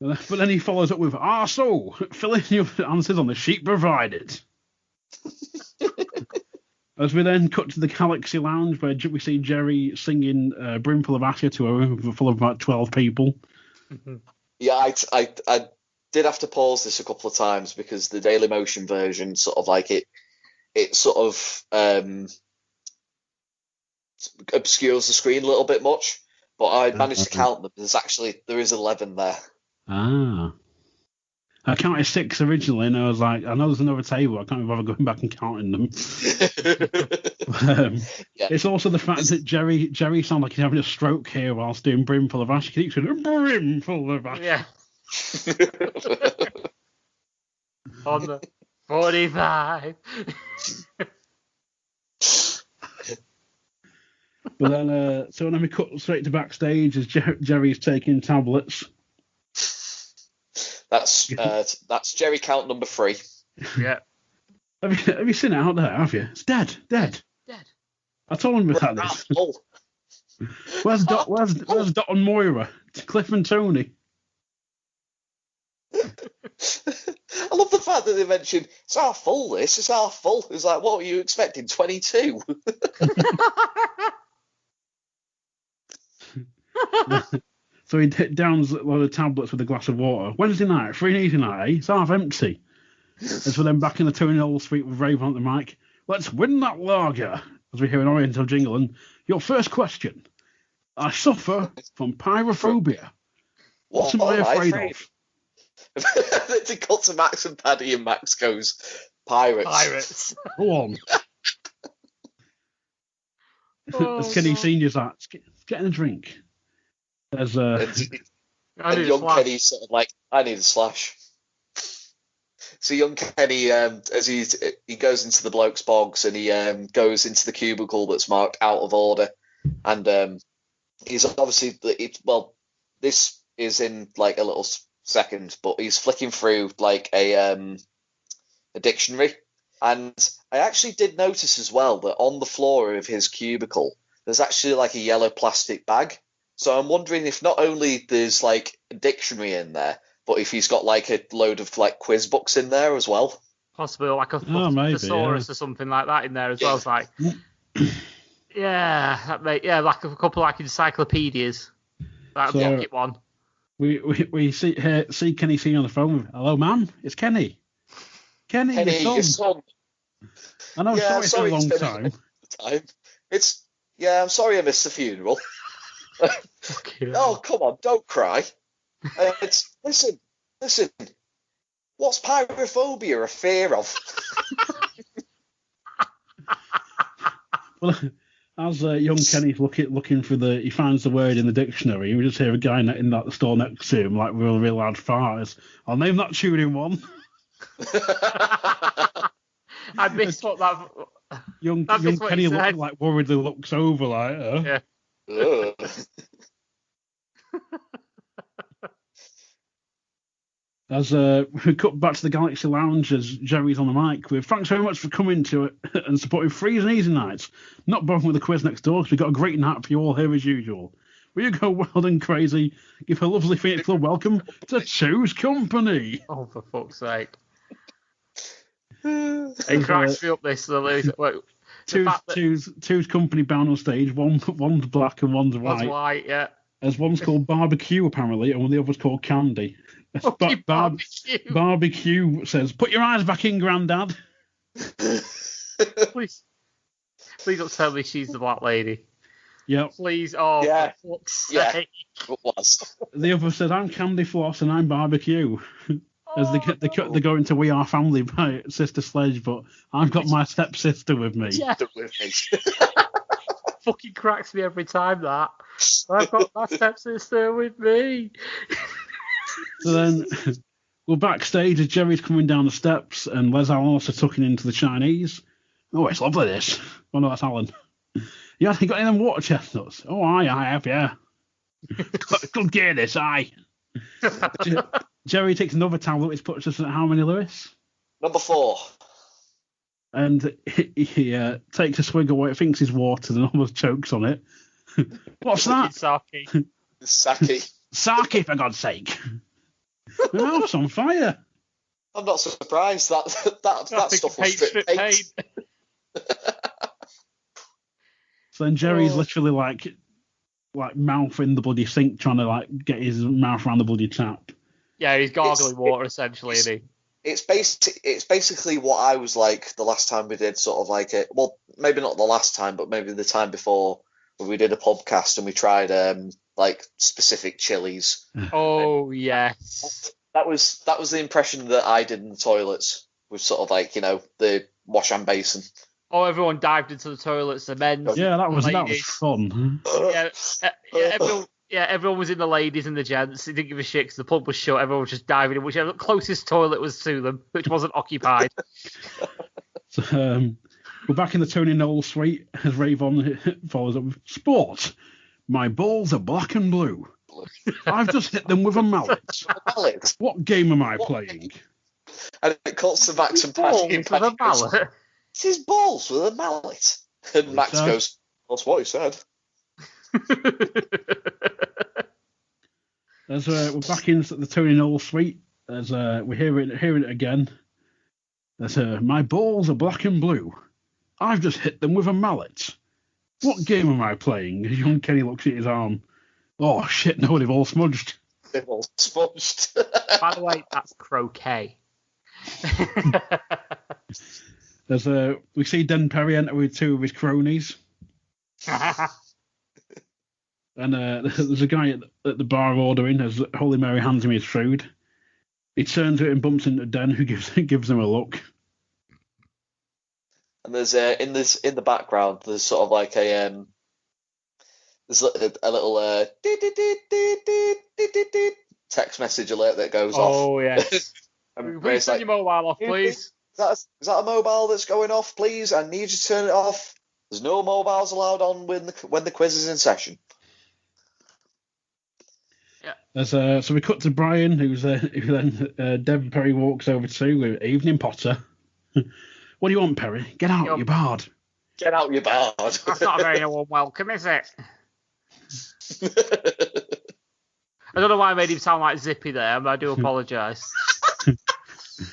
But then he follows up with, so, fill in your answers on the sheet provided. As we then cut to the Galaxy Lounge, where we see Jerry singing Brimful of Asher to a room full of about 12 people. Yeah, I did have to pause this a couple of times because the Daily Motion version sort of like it sort of obscures the screen a little bit much, but I managed to count them. There is 11 there. Ah. I counted 6 originally, and I was like, I know there's another table. I can't bother going back and counting them. It's also the fact that Jerry sounds like he's having a stroke here whilst doing Brimful of Ash. He keeps saying, Brimful of Ash. yeah. On the 45. But then, so then we cut straight to backstage as Jerry's taking tablets. That's Jerry count number 3. Yeah. Have you seen it out there? Have you? It's dead. I told him we had this. Where's Dot and Moira? Cliff and Tony. I love the fact that they mentioned it's half full. It's half full. It's like, what were you expecting? 22. So he downs a lot of tablets with a glass of water. Wednesday night, free and easy night, eh? It's half empty. As we're then back in the Tony Hall suite with Raven on the mic. Let's win that lager. As we hear an Oriental jingle. And your first question. I suffer from pyrophobia. What am I afraid of? They cut to Max and Paddy, and Max goes, pirates. Go on. As Kenny Senior's like, getting a drink. As and young Kenny's sort of like, I need a slash. So young Kenny, as he goes into the bloke's box and he goes into the cubicle that's marked out of order, and he's obviously this is in like a little second, but he's flicking through like a dictionary, and I actually did notice as well that on the floor of his cubicle there's actually like a yellow plastic bag. So I'm wondering if not only there's like a dictionary in there, but if he's got like a load of like quiz books in there as well. Possibly like a maybe, thesaurus or something like that in there as well. It's like, like a couple like encyclopedias. That'd be a good one. We see Kenny singing on the phone. Hello, ma'am. It's Kenny. Kenny, your son. I know. Yeah, sorry, it's been a long time. I'm sorry I missed the funeral. Oh, come on, don't cry. Listen. What's pyrophobia a fear of? Well, as young Kenny's looking for he finds the word in the dictionary. We just hear a guy in that store next to him, like with a real loud fart. I'll name that tune in one. I missed what that. Young Kenny like worriedly looks over, like. Yeah. As we cut back to the Galaxy Lounge as Jerry's on the mic with thanks very much for coming to it and supporting Freeze and Easy Nights. Not bothering with the quiz next door because we've got a great night for you all here as usual. Will you go wild and crazy? Give a lovely Phoenix Club welcome to Two's Company. Oh, for fuck's sake. It cracks me up this. Two's Company bound on stage. One's black and one's white. One's white, yeah. As one's called Barbecue apparently, and the other's called Candy. Barbecue says, "Put your eyes back in, Grandad." Please don't tell me she's the black lady. Yep. Please, for fuck's sake. It was. The other says, "I'm Candy Floss and I'm Barbecue." As they go into We Are Family by Sister Sledge, but I've got my stepsister with me. Yeah. Fucking cracks me every time that. I've got my stepsister with me. So then we're backstage as Jerry's coming down the steps and Les Allen's tucking into the Chinese. Oh, it's lovely this. Oh no, that's Alan. Yeah, you got any of them water chestnuts? Oh, I have, yeah. Good gear this, aye. Jerry takes another tablet which puts us at how many, Lewis? Number 4. And he takes a swig of what he thinks is water and almost chokes on it. What's that? Sake. Sake, for God's sake. My mouth's on fire. I'm not surprised that stuff was strip paint. So then Jerry's literally like mouth in the bloody sink trying to like get his mouth around the bloody tap. Yeah, he's gargling water essentially, isn't he? It's basically what I was like the last time we did sort of like it. Well, maybe not the last time, but maybe the time before when we did a podcast and we tried like specific chilies. Oh yes. That was the impression that I did in the toilets with sort of like, the wash hand basin. Oh, everyone dived into the toilets, the men. Yeah, that was fun. Everyone was in the ladies and the gents. They didn't give a shit because the pub was shut. Everyone was just diving in whichever closest toilet was to them, which wasn't occupied. So, we're back in the Tony Knowles suite as Ravon follows up with sport. My balls are black and blue. I've just hit them with a mallet. What game am I playing? And it cuts to Max and Paddy. With a mallet? It's his balls with a mallet. And Max goes, that's what he said. As we're back in the Tony Knowles suite, as we're hearing it again. As my balls are black and blue. I've just hit them with a mallet. What game am I playing? Young Kenny looks at his arm. Oh shit! No, they've all smudged. They've all smudged. By the way, that's croquet. As we see Den Perry enter with 2 of his cronies. And there's a guy at the bar ordering as Holy Mary hands him his food. He turns to it and bumps into Den, who gives him a look. And there's in the background there's sort of like a little text message alert that goes off. Oh yes. And Please turn your mobile off, please. Is that a mobile that's going off, please? I need you to turn it off. There's no mobiles allowed on when the quiz is in session. Yeah. So we cut to Brian, who then Deb Perry walks over to with Evening Potter. What do you want, Perry? Get out, you're barred. Get out, you're barred. That's not a very warm welcome, is it? I don't know why I made him sound like Zippy there, but I do apologise.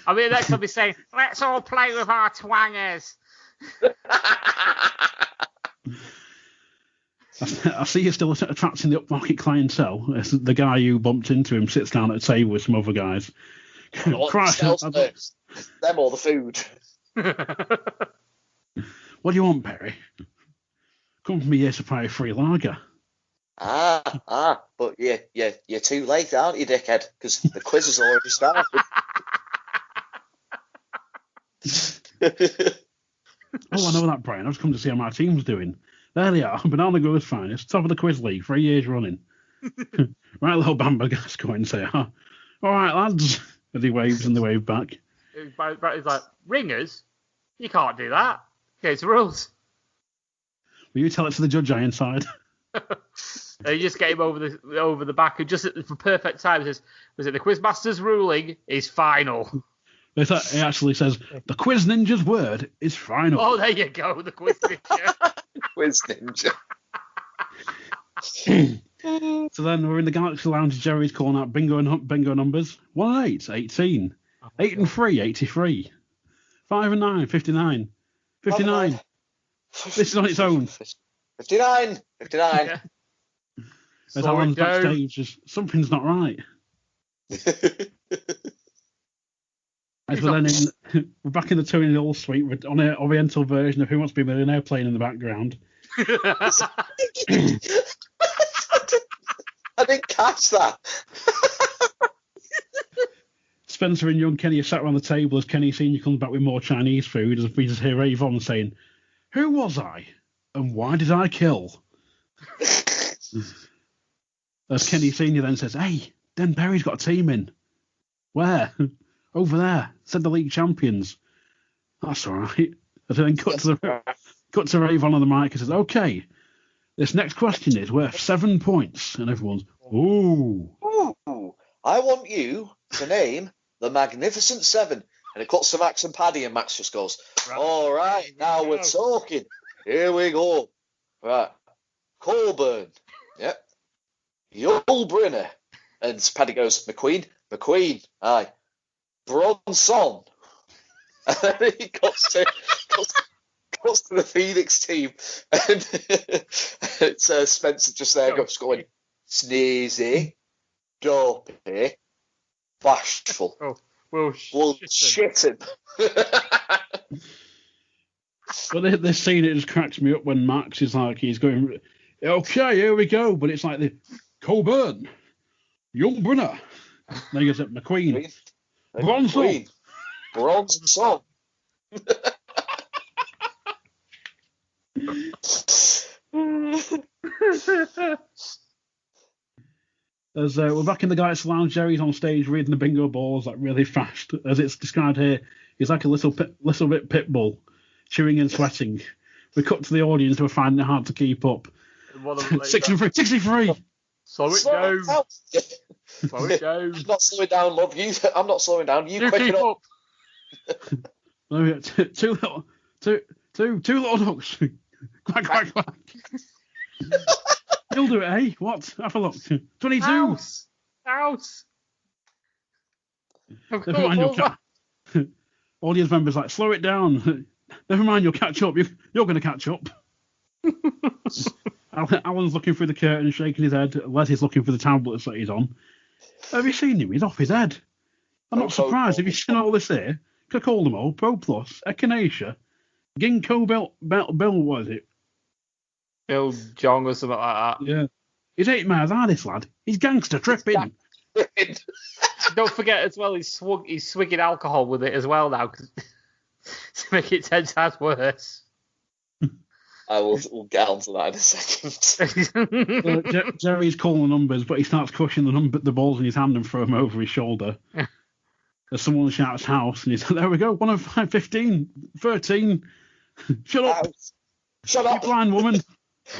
I mean, next I'll be saying, let's all play with our twangers. I see you're still attracting the upmarket clientele. The guy who bumped into him sits down at a table with some other guys. Christ, them or the food. What do you want, Perry? Come from me here to buy a free lager. But you're too late, aren't you, dickhead? Because the quiz has already started. Oh, I know that, Brian. I've just come to see how my team's doing. There they are, Banana Grower's finest, top of the quiz league, 3 years running. Right, little Bamba guys go and say, all right, lads, as he waves and they wave back. He's like, ringers? You can't do that. Okay, it's the rules. Will you tell it to the judge, Ironside? You just get him over the back, and just for perfect time says, "Was it the Quizmaster's ruling is final?" It actually says the Quiz Ninja's word is final. Oh, there you go, the Quiz Ninja. Quiz Ninja. So then we're in the Galaxy Lounge. Jerry's calling out bingo numbers. 1 and 8, 18. 8 and 3, 83. 5 and 9, 59. 59. This is on its own. 59. Yeah. As Alan's backstage, just, something's not right. As we're we're back in the Tony Hill suite on an Oriental version of Who Wants to Be a Millionaire playing in the background. I didn't catch that. Spencer and young Kenny are sat around the table as Kenny Senior comes back with more Chinese food as we just hear Avon saying, "Who was I? And why did I kill?" As Kenny Senior then says, "Hey, Den Perry's got a team in." "Where?" "Over there. Said the league champions." "That's all right." And then cut to Avon on the mic and says, "Okay, this next question is worth 7 points." And everyone's, "Ooh." "Ooh, I want you to name the Magnificent Seven." And it cuts to Max and Paddy, and Max just goes, "All right, now we're talking. Here we go. Right. Colburn. Yep. Yulbrunner." And Paddy goes, McQueen. Aye. Bronson." And then he cuts to the Phoenix team. And it's Spencer just there going, "Sneezy, dopey, bashful." Oh, well, shit him. But this scene, it just cracks me up when Max is like, he's going, "Okay, here we go." But it's like the Colburn, Youngbrunner. Then he goes at McQueen. Bronson. As we're back in the Galaxy Lounge, Jerry's on stage reading the bingo balls like really fast. As it's described here, he's like a little bit pit bull, chewing and sweating. We cut to the audience who are finding it hard to keep up. 63. Slow it down. Slow it down. I'm not slowing down, love. I'm not slowing down. You quick it up. Two little ducks. Quack, quack, quack. You'll do it, eh? What? Have a look. 22. House. Never mind, audience members like, "Slow it down. Never mind, you'll catch up. You're going to catch up." Alan's looking through the curtain, shaking his head. Leslie's looking for the tablets that he's on. "Have you seen him? He's off his head." "I'm not surprised. Have you seen all this here? Could call them all. Pro Plus, Echinacea, Ginkgo Bill, what is it? Bill Jong or something like that. Yeah. He's 8 miles hard, this lad. He's gangster tripping. Don't forget as well, he's swigging alcohol with it as well now to make it 10 times worse. We'll get onto that in a second. Jerry's calling the numbers, but he starts crushing the balls in his hand and throw them over his shoulder. as someone shouts house, and he's like, there we go, 1 of 5, 15, 13. Shut up. Shut You up. blind woman.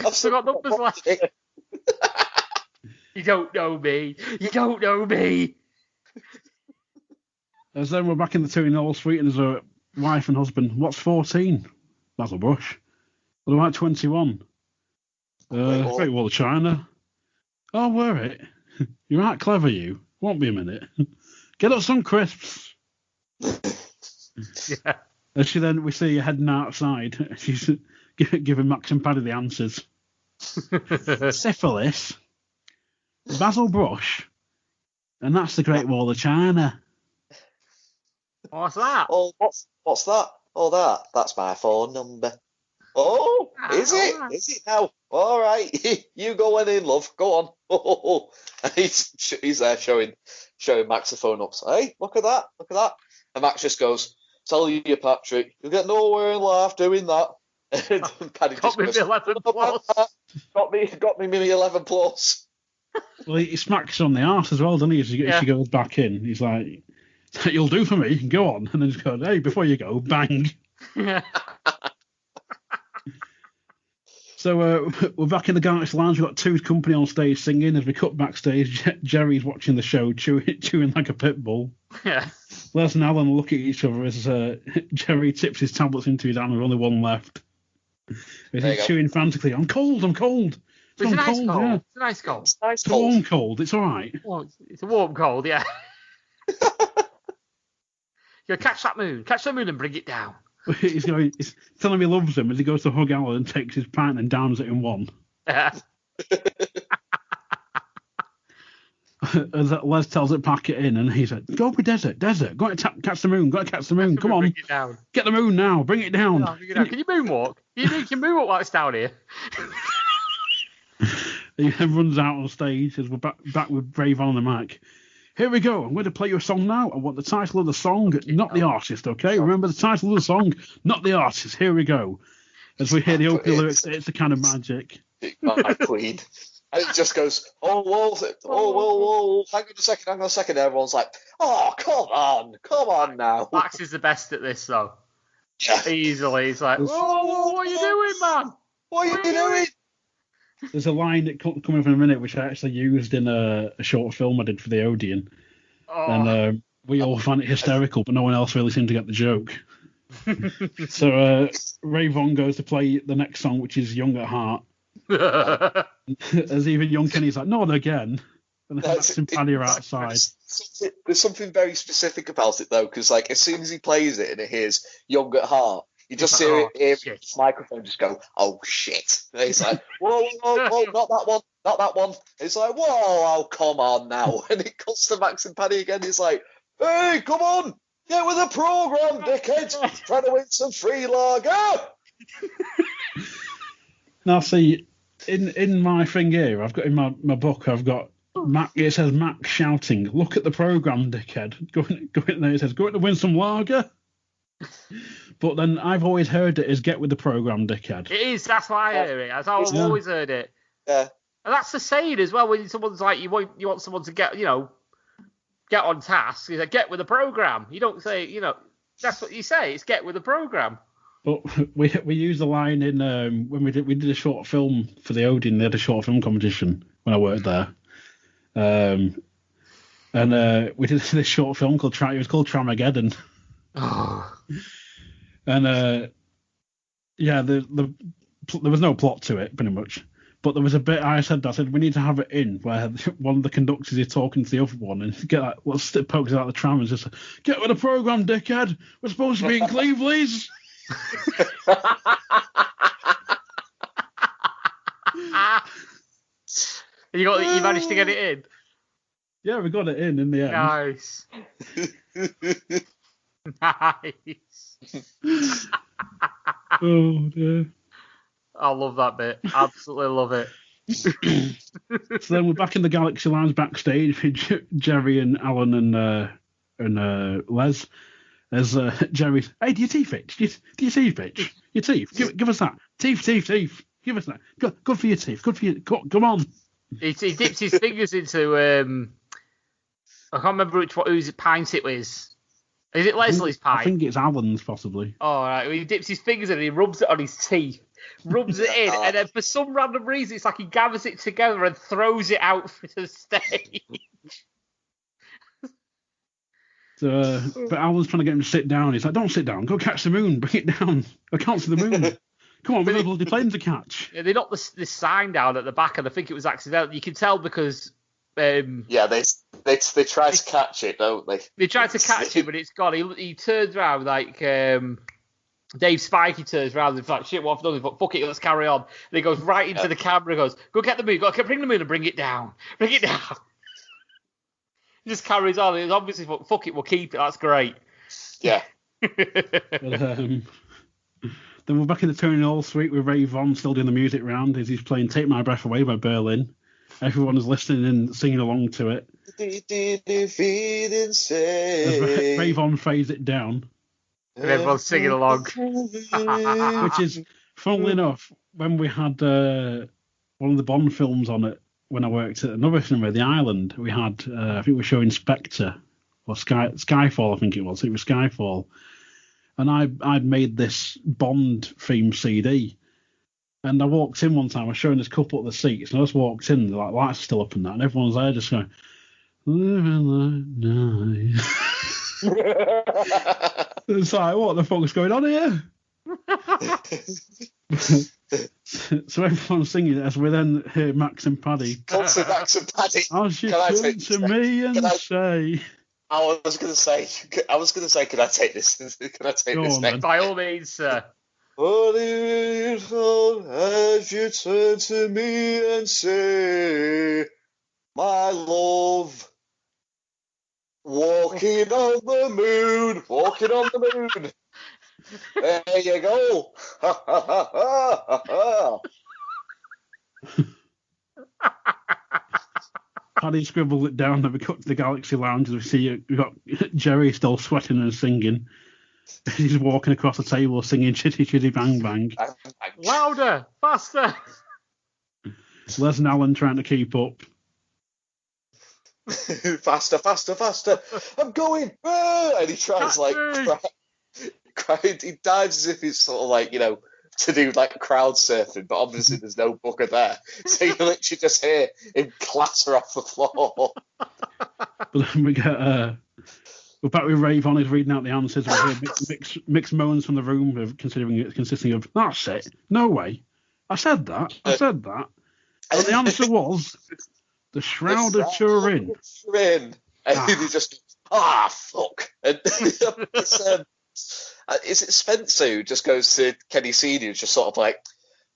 I've still got numbers left. You don't know me. You don't know me. As then we're back in the 2-in-all suite, and there's a wife and husband. What's 14? Basil Brush. What about 21? Great Wall of China. Oh, were it? You're right clever, you. Won't be a minute. Get us some crisps. Yeah. As we see her heading outside. She's giving Max and Paddy the answers. Syphilis, Basil Brush, and that's the Great Wall of China. What's that? Oh, what's that? Oh, that's my phone number. Oh, is it? Right. Is it now? All right, you go in, love. Go on. Oh, and he's there showing Max the phone up. So, hey, look at that. And Max just goes, "Tell you, Patrick, you'll get nowhere in life doing that." And Paddy Got me goes, 11 plus. Got me 11 plus. Well, he smacks her on the arse as well, doesn't he? As she goes back in, he's like, "You'll do for me. Go on." And then just goes, "Hey, before you go, bang." Yeah. So we're back in the Galaxy Lounge. We've got Two's company on stage singing. As we cut backstage, Jerry's watching the show, chewing like a pit bull. Yeah. Les and Alan look at each other as Jerry tips his tablets into his hand. There's only one left. He's chewing frantically. I'm cold. It's a nice cold. Yeah. It's a nice cold. It's a warm cold. It's all right. Well, it's a warm cold, yeah. You catch that moon and bring it down. He's telling him he loves him as he goes to hug Alan and takes his pint and downs it in one. Yeah. As Les tells it, pack it in, and he's like, "Go with desert. Got to catch the moon. Come on, bring it down. Get the moon now. Bring it down." No, bring it down. Can you moonwalk? You can moonwalk while it's down here. He then runs out on stage as we're back with Brave on the mic. Here we go. I'm going to play you a song now. I want the title of the song, not the artist, okay? Remember the title of the song, not the artist. Here we go. As we hear the opening lyrics, it's the kind of magic. My queen. And it just goes, whoa, hang on a second. Everyone's like, oh, come on now. Max is the best at this, though. Yeah. Easily. He's like, whoa, what are you doing, man? What are you doing? There's a line that coming up in a minute, which I actually used in a short film I did for the Odeon. Oh. And we all found it hysterical, but no one else really seemed to get the joke. So Ray Vaughan goes to play the next song, which is Young at Heart. As even young Kenny's like, not again. And then Max and Paddy are outside. There's something very specific about it, though, because like as soon as he plays it and it hears Young at Heart, you just hear the microphone just go, oh shit. And he's like, whoa, not that one. It's like, whoa, oh, come on now. And it cuts to Max and Paddy again. He's like, hey, come on, get with the program, dickhead. Trying to win some free lager. Now, see, in my thing here, I've got in my book, I've got it says Max shouting, look at the program, dickhead. Go in there, it says, go in to win some lager. But then I've always heard it as get with the program, dickhead. It is, that's why I hear it. That's how I've always heard it. Yeah. And that's the saying as well, when someone's like, you want someone to get on task, you say, get with the program. You don't say, that's what you say, it's get with the program. But we used the line in when we did a short film for the Odeon. They had a short film competition when I worked there, and we did this short film called it was called Tramageddon. Oh. And there was no plot to it pretty much, but there was a bit I said we need to have it in where one of the conductors is talking to the other one and get like pokes out the tram and just get with the program, dickhead. We're supposed to be in Cleveland's. You managed to get it in? Yeah, we got it in the end. Nice. Nice. Oh dear. I love that bit. Absolutely love it. So then we're back in the Galaxy Lounge backstage with Jerry and Alan and Les. As Jerry's, hey, do your teeth itch? Do your teeth itch? Your teeth? Give us that. Teeth. Give us that. Good for your teeth. Good for you. Come on. He dips his fingers into I can't remember whose pint it was. Is it Leslie's pipe? I think it's Alan's, possibly. Oh, right. He dips his fingers in and he rubs it on his teeth. Rubs it in, and then for some random reason, it's like he gathers it together and throws it out for the stage. So, but Alan's trying to get him to sit down. He's like, don't sit down. Go catch the moon. Bring it down. I can't see the moon. Come on, we've got a bloody plane to catch. Yeah, they knocked this sign down at the back, and I think it was accidental. You can tell because... they try to catch it, don't they? They tried to catch it, but it's gone. He turns around like... Dave Spikey turns around and he's like, shit, what have I done? Fuck it, let's carry on. And he goes right into the camera and goes, go get the moon, bring the moon and bring it down. Bring it down. He just carries on. It's obviously, fuck it, we'll keep it, that's great. Yeah. But, then we're back in the Tony Hall suite with Ray Vaughan still doing the music round as he's playing Take My Breath Away by Berlin. Everyone is listening and singing along to it. As Ray Vaughan fades it down. And everyone's singing along. Which is, funnily enough, when we had one of the Bond films on it, when I worked at another cinema, The Island, we had, I think we were showing Spectre, or Skyfall, I think it was. It was Skyfall. And I'd made this Bond theme CD. And I walked in one time, I was showing this couple at the seats, and I just walked in, the lights are still up and that, and everyone's there just going, living like night. It's like, what the fuck's going on here? So everyone's singing as we then hear Max and Paddy. Max and Paddy. As you turn to me and say... I was going to say, can I take this? Can I take this next? By all means, sir. As you turn to me and say, my love... Walking on the moon. There you go. Paddy scribbled it down that we cut to the Galaxy Lounge. As we see, we've got Jerry still sweating and singing. He's walking across the table singing Chitty Chitty Bang Bang. Louder, faster. Les and Alan trying to keep up. Faster, I'm going, and he tries cry. He dives as if he's sort of like, to do like crowd surfing, but obviously there's no booker there, so you literally just hear him clatter off the floor. But then we get we're back with Ray Vaughan. He's reading out the answers. We hear mixed moans from the room, considering it's consisting of, that's it, no way, I said that, and the answer was the Shroud of Turin. And he just, fuck. And is it Spencer who just goes to Kenny Senior, just sort of like,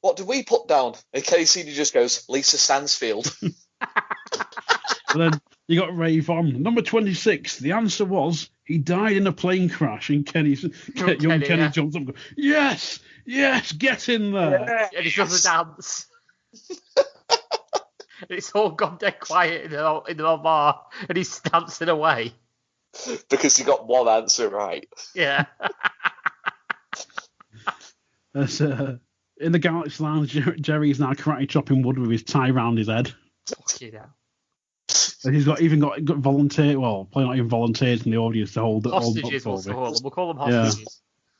what did we put down? And Kenny Senior just goes, Lisa Stansfield. And then you got Ray Vaughan. Number 26, the answer was he died in a plane crash. And Kenny jumps up and goes, yes, get in there. Yeah. And he does a dance. It's all gone dead quiet in the bar, and he's dancing away. Because he got one answer right. Yeah. In the Galaxy Lounge, Jerry's now karate chopping wood with his tie round his head. And he's got volunteer, well, probably not even volunteers in the audience to hold hostages. We'll call them hostages. Yeah.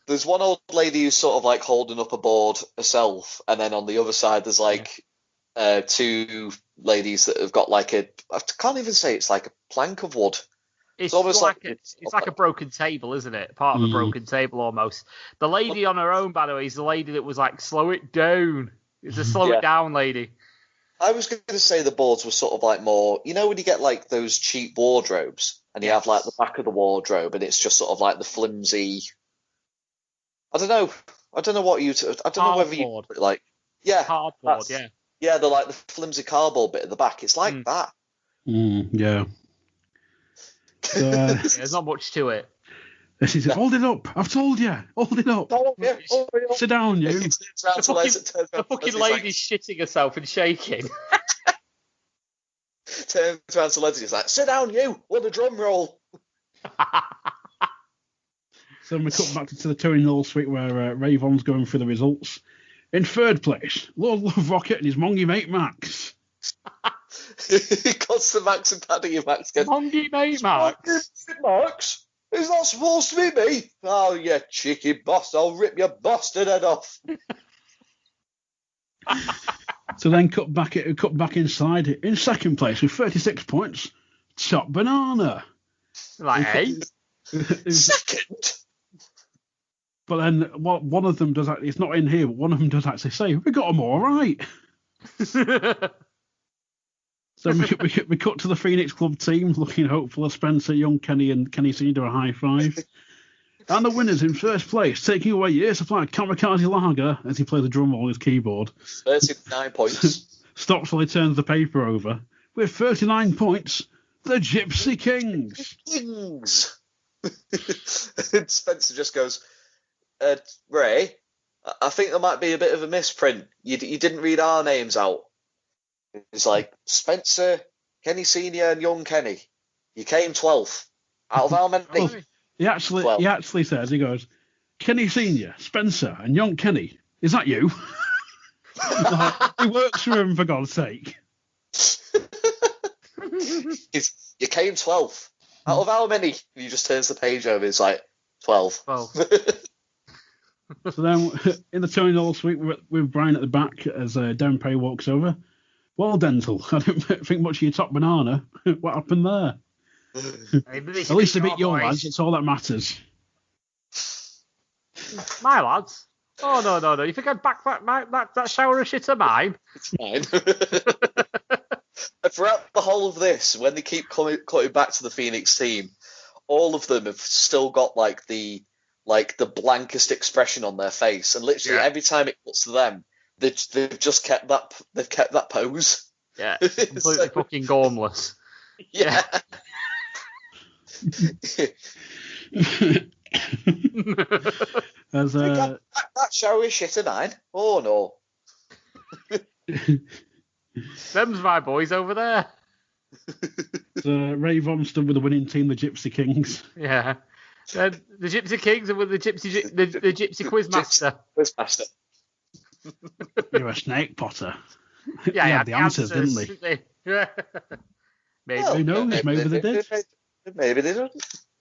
There's one old lady who's sort of like holding up a board herself, and then on the other side there's like two ladies that have got like I can't even say it's like a plank of wood. It's almost like a broken table, isn't it? Part of a broken table almost. The lady on her own, by the way, is the lady that was like, slow it down. It's a slow it down lady. I was going to say the boards were sort of like more, when you get like those cheap wardrobes and you have like the back of the wardrobe and it's just sort of like the flimsy. I don't know what you. I don't know whether you like. Yeah, cardboard. Yeah. Yeah, they're like the flimsy cardboard bit at the back. It's like that. Yeah. There's not much to it. She says, hold it up. I've told you. Hold it up. Sit down, you. The fucking lady's shitting herself and shaking. Turns around to Leslie, he's like, sit down, you. Want a drum roll. So we cut back to the Tony Hall suite where Ray Vaughan's going through the results. In third place, Lord Love Rocket and his mongy mate Max. He cuts to Max and Paddy, and Max goes, mongy mate Max. Max. Is that supposed to be me? Oh, you cheeky boss, I'll rip your bastard head off. So then cut back inside. In second place with 36 points, Top Banana. Like, hey? Second? But then one of them does actually, it's not in here, but one of them does actually say, we got them all right. So we cut to the Phoenix Club team, looking hopeful as Spencer, Young Kenny, and Kenny Senior do a high five. And the winners in first place, taking away year supply Kamikaze Lager as he plays the drum roll on his keyboard. 39 points. Stops while he turns the paper over. With 39 points, the Gypsy Kings. Kings! And Spencer just goes, Ray, I think there might be a bit of a misprint. You didn't read our names out. It's like, Spencer, Kenny Senior, and Young Kenny. You came 12th. Out of how many? He actually says, he goes, Kenny Senior, Spencer, and Young Kenny. Is that you? He works for him, for God's sake. You came 12th. Out of how many? He just turns the page over. It's like 12. So then, in the Tony Noel suite, with Brian at the back as Darren Perry walks over. Well, Dental, I didn't think much of your Top Banana. What happened there? At least a bit your lads. It's all that matters. My lads? Oh, no. You think I'd back that shower of shit of mine? It's mine. Throughout the whole of this, when they keep cutting back to the Phoenix team, all of them have still got like the blankest expression on their face, and literally every time it cuts to them, they've just kept that. They've kept that pose. Yeah, completely fucking gormless. Yeah. As that shower is shit of mine. Oh no. Them's my boys over there. Ray Vomston with the winning team, the Gypsy Kings. Yeah. The Gypsy Kings are with the Gypsy Quizmaster. Quizmaster. You're a snake potter. Yeah, he had the answers, didn't they? Yeah. Maybe. Who knows? Maybe they did. Maybe they didn't.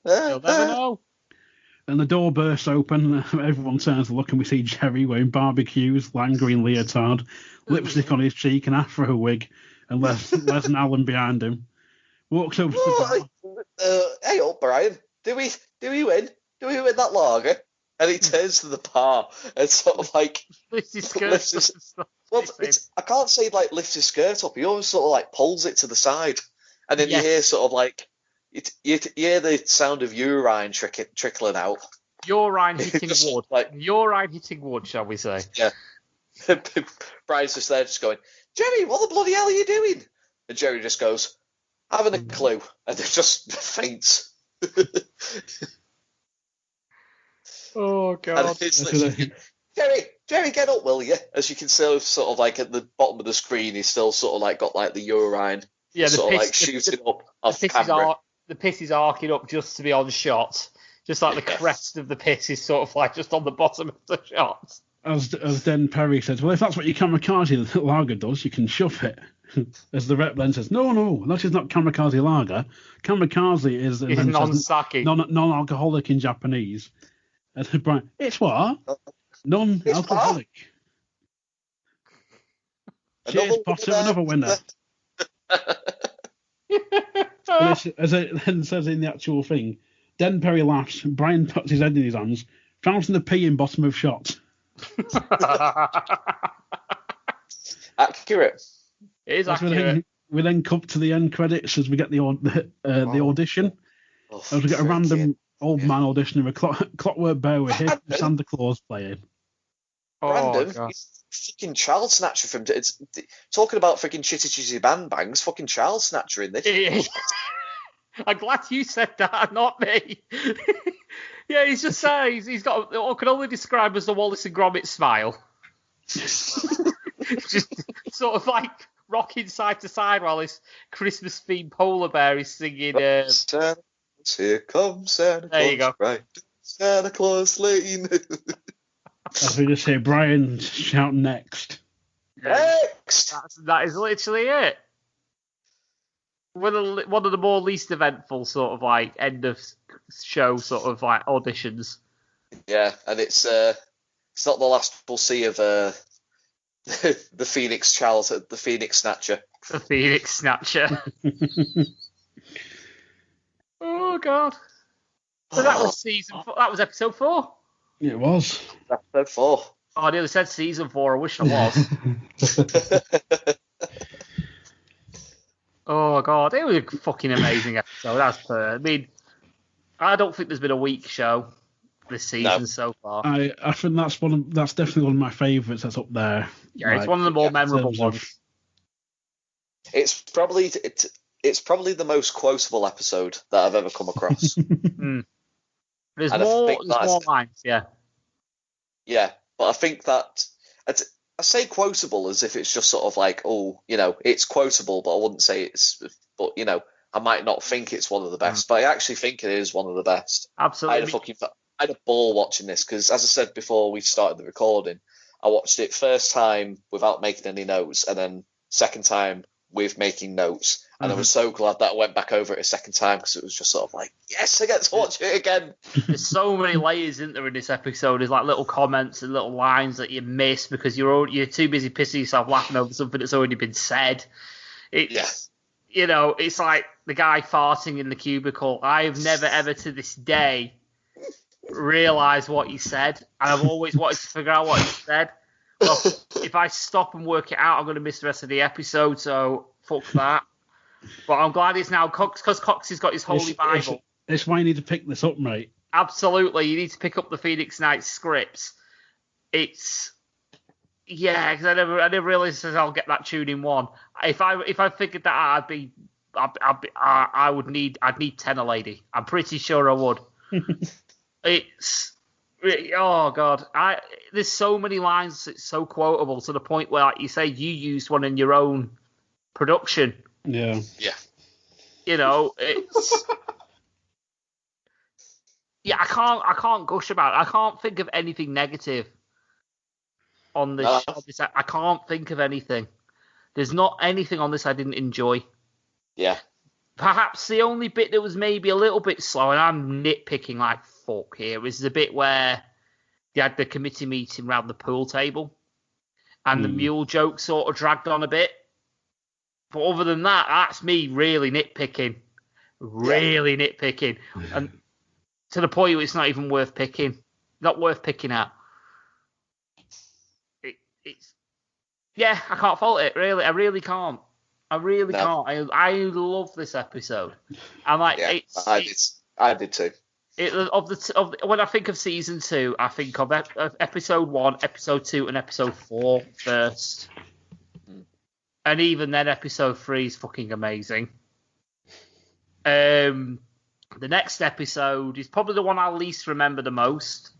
You'll never know. And the door bursts open. Everyone turns to look, and we see Jerry wearing barbecues, lime green leotard, lipstick on his cheek, an afro wig, and Les and Alan behind him. Walks over to the bar. Hey up, Brian. Do we win? Do we win that lager? And he turns to the bar and sort of like lifts his skirt up. Well, I can't say like lifts his skirt up. He always sort of like pulls it to the side, and then you hear sort of like you hear the sound of urine trickling out. Urine hitting wood. Urine hitting wood, shall we say? Yeah. Brian's just there, just going, Jerry, what the bloody hell are you doing? And Jerry just goes, having a clue, and then just faints. Oh God! And it's Jerry, get up, will you? As you can see, sort of like at the bottom of the screen, he's still sort of like got like the urine, sort of like shooting up off camera. The piss is arcing up just to be on shot, just like the crest of the piss is sort of like just on the bottom of the shot. As Den Perry says, well, if that's what your kamikaze lager does, you can shove it. As the rep then says, no, that is not kamikaze lager. Kamikaze is non-sake, non-alcoholic in Japanese. And Brian, it's what? Non-alcoholic. Cheers, Potter, another winner. As it then says in the actual thing, Den Perry laughs, Brian puts his head in his hands, fountain of pee in bottom of shot. Accurate. It is accurate. We then come to the end credits as we get the audition. As we get a random old man auditioning with Clockwork Bear with him, Santa Claus playing. Random? He's fucking child snatcher from. It's talking about freaking chitty chitty bang bangs. Fucking child snatcher in this. I'm glad you said that, not me. Yeah, he's just saying he's got what can only describe as the Wallace and Gromit smile. Just sort of like rocking side to side while this Christmas themed polar bear is singing. Santa, here comes Santa Claus. There you go. Right, Santa Claus Lane. As we just hear Brian shout next. Next. That is literally it. one of the more least eventful sort of like end of show sort of like auditions. Yeah, and it's not the last we'll see of the Phoenix Child, the Phoenix Snatcher. The Phoenix Snatcher. Oh God. So that was that was episode 4. It was. Episode 4. Oh, I nearly said season 4. I wish I was. Oh God, it was a fucking amazing episode. I mean, I don't think there's been a weak show this season so far. I think that's definitely one of my favourites. That's up there. Yeah, it's one of the more memorable ones. It's probably the most quotable episode that I've ever come across. There's more lines, yeah. Yeah, but I think that I say quotable as if it's just sort of like, oh, it's quotable, but I wouldn't say it's. But I might not think it's one of the best, but I actually think it is one of the best. Absolutely. I had a ball watching this because, as I said before we started the recording, I watched it first time without making any notes, and then second time with making notes. And I was so glad that I went back over it a second time because it was just sort of like, yes, I get to watch it again. There's so many layers, isn't there, in this episode? There's like little comments and little lines that you miss because you're too busy pissing yourself laughing over something that's already been said. It's like the guy farting in the cubicle. I've never ever to this day realised what he said, and I've always wanted to figure out what he said. Well, if I stop and work it out, I'm going to miss the rest of the episode, so fuck that. But I'm glad it's now Cox, because Cox has got his Holy Bible. It's why you need to pick this up, mate. Absolutely, you need to pick up the Phoenix Knights scripts. Because I never realised I'll get that tune in one. If I figured that out, I'd need 10 a lady. I'm pretty sure I would. Oh God, there's so many lines. It's so quotable to the point where, like you say, you used one in your own production. Yeah. It's I can't gush about it. I can't think of anything negative on this. I can't think of anything. There's not anything on this I didn't enjoy. Yeah. Perhaps the only bit that was maybe a little bit slow, and I'm nitpicking like fuck here, is the bit where they had the committee meeting around the pool table, and the mule joke sort of dragged on a bit. But other than that, that's me really nitpicking. Nitpicking. And to the point where it's not even worth picking. Not worth picking at. I can't fault it, really. I really can't. Can't. I love this episode. And like, I did too. When I think of season 2, I think of episode 1, episode 2, and episode 4 first. And even then, episode 3 is fucking amazing. The next episode is probably the one I least remember the most.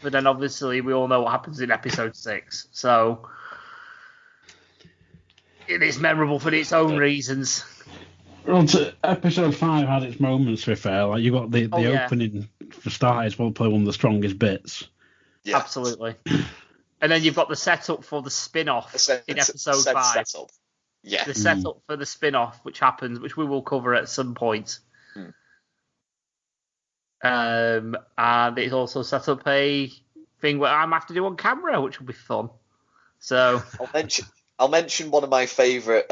But then, obviously, we all know what happens in episode 6. So, it is memorable for its own reasons. Well, episode 5 had its moments, to be fair. Like, you got the opening, for starters, probably one of the strongest bits. Yeah. Absolutely. And then you've got the setup for the spin-off in episode 5. Setup. Yeah. The setup for the spin-off, which we will cover at some point. And it's also set up a thing where I'm have to do on camera, which will be fun. So I'll mention one of my favourite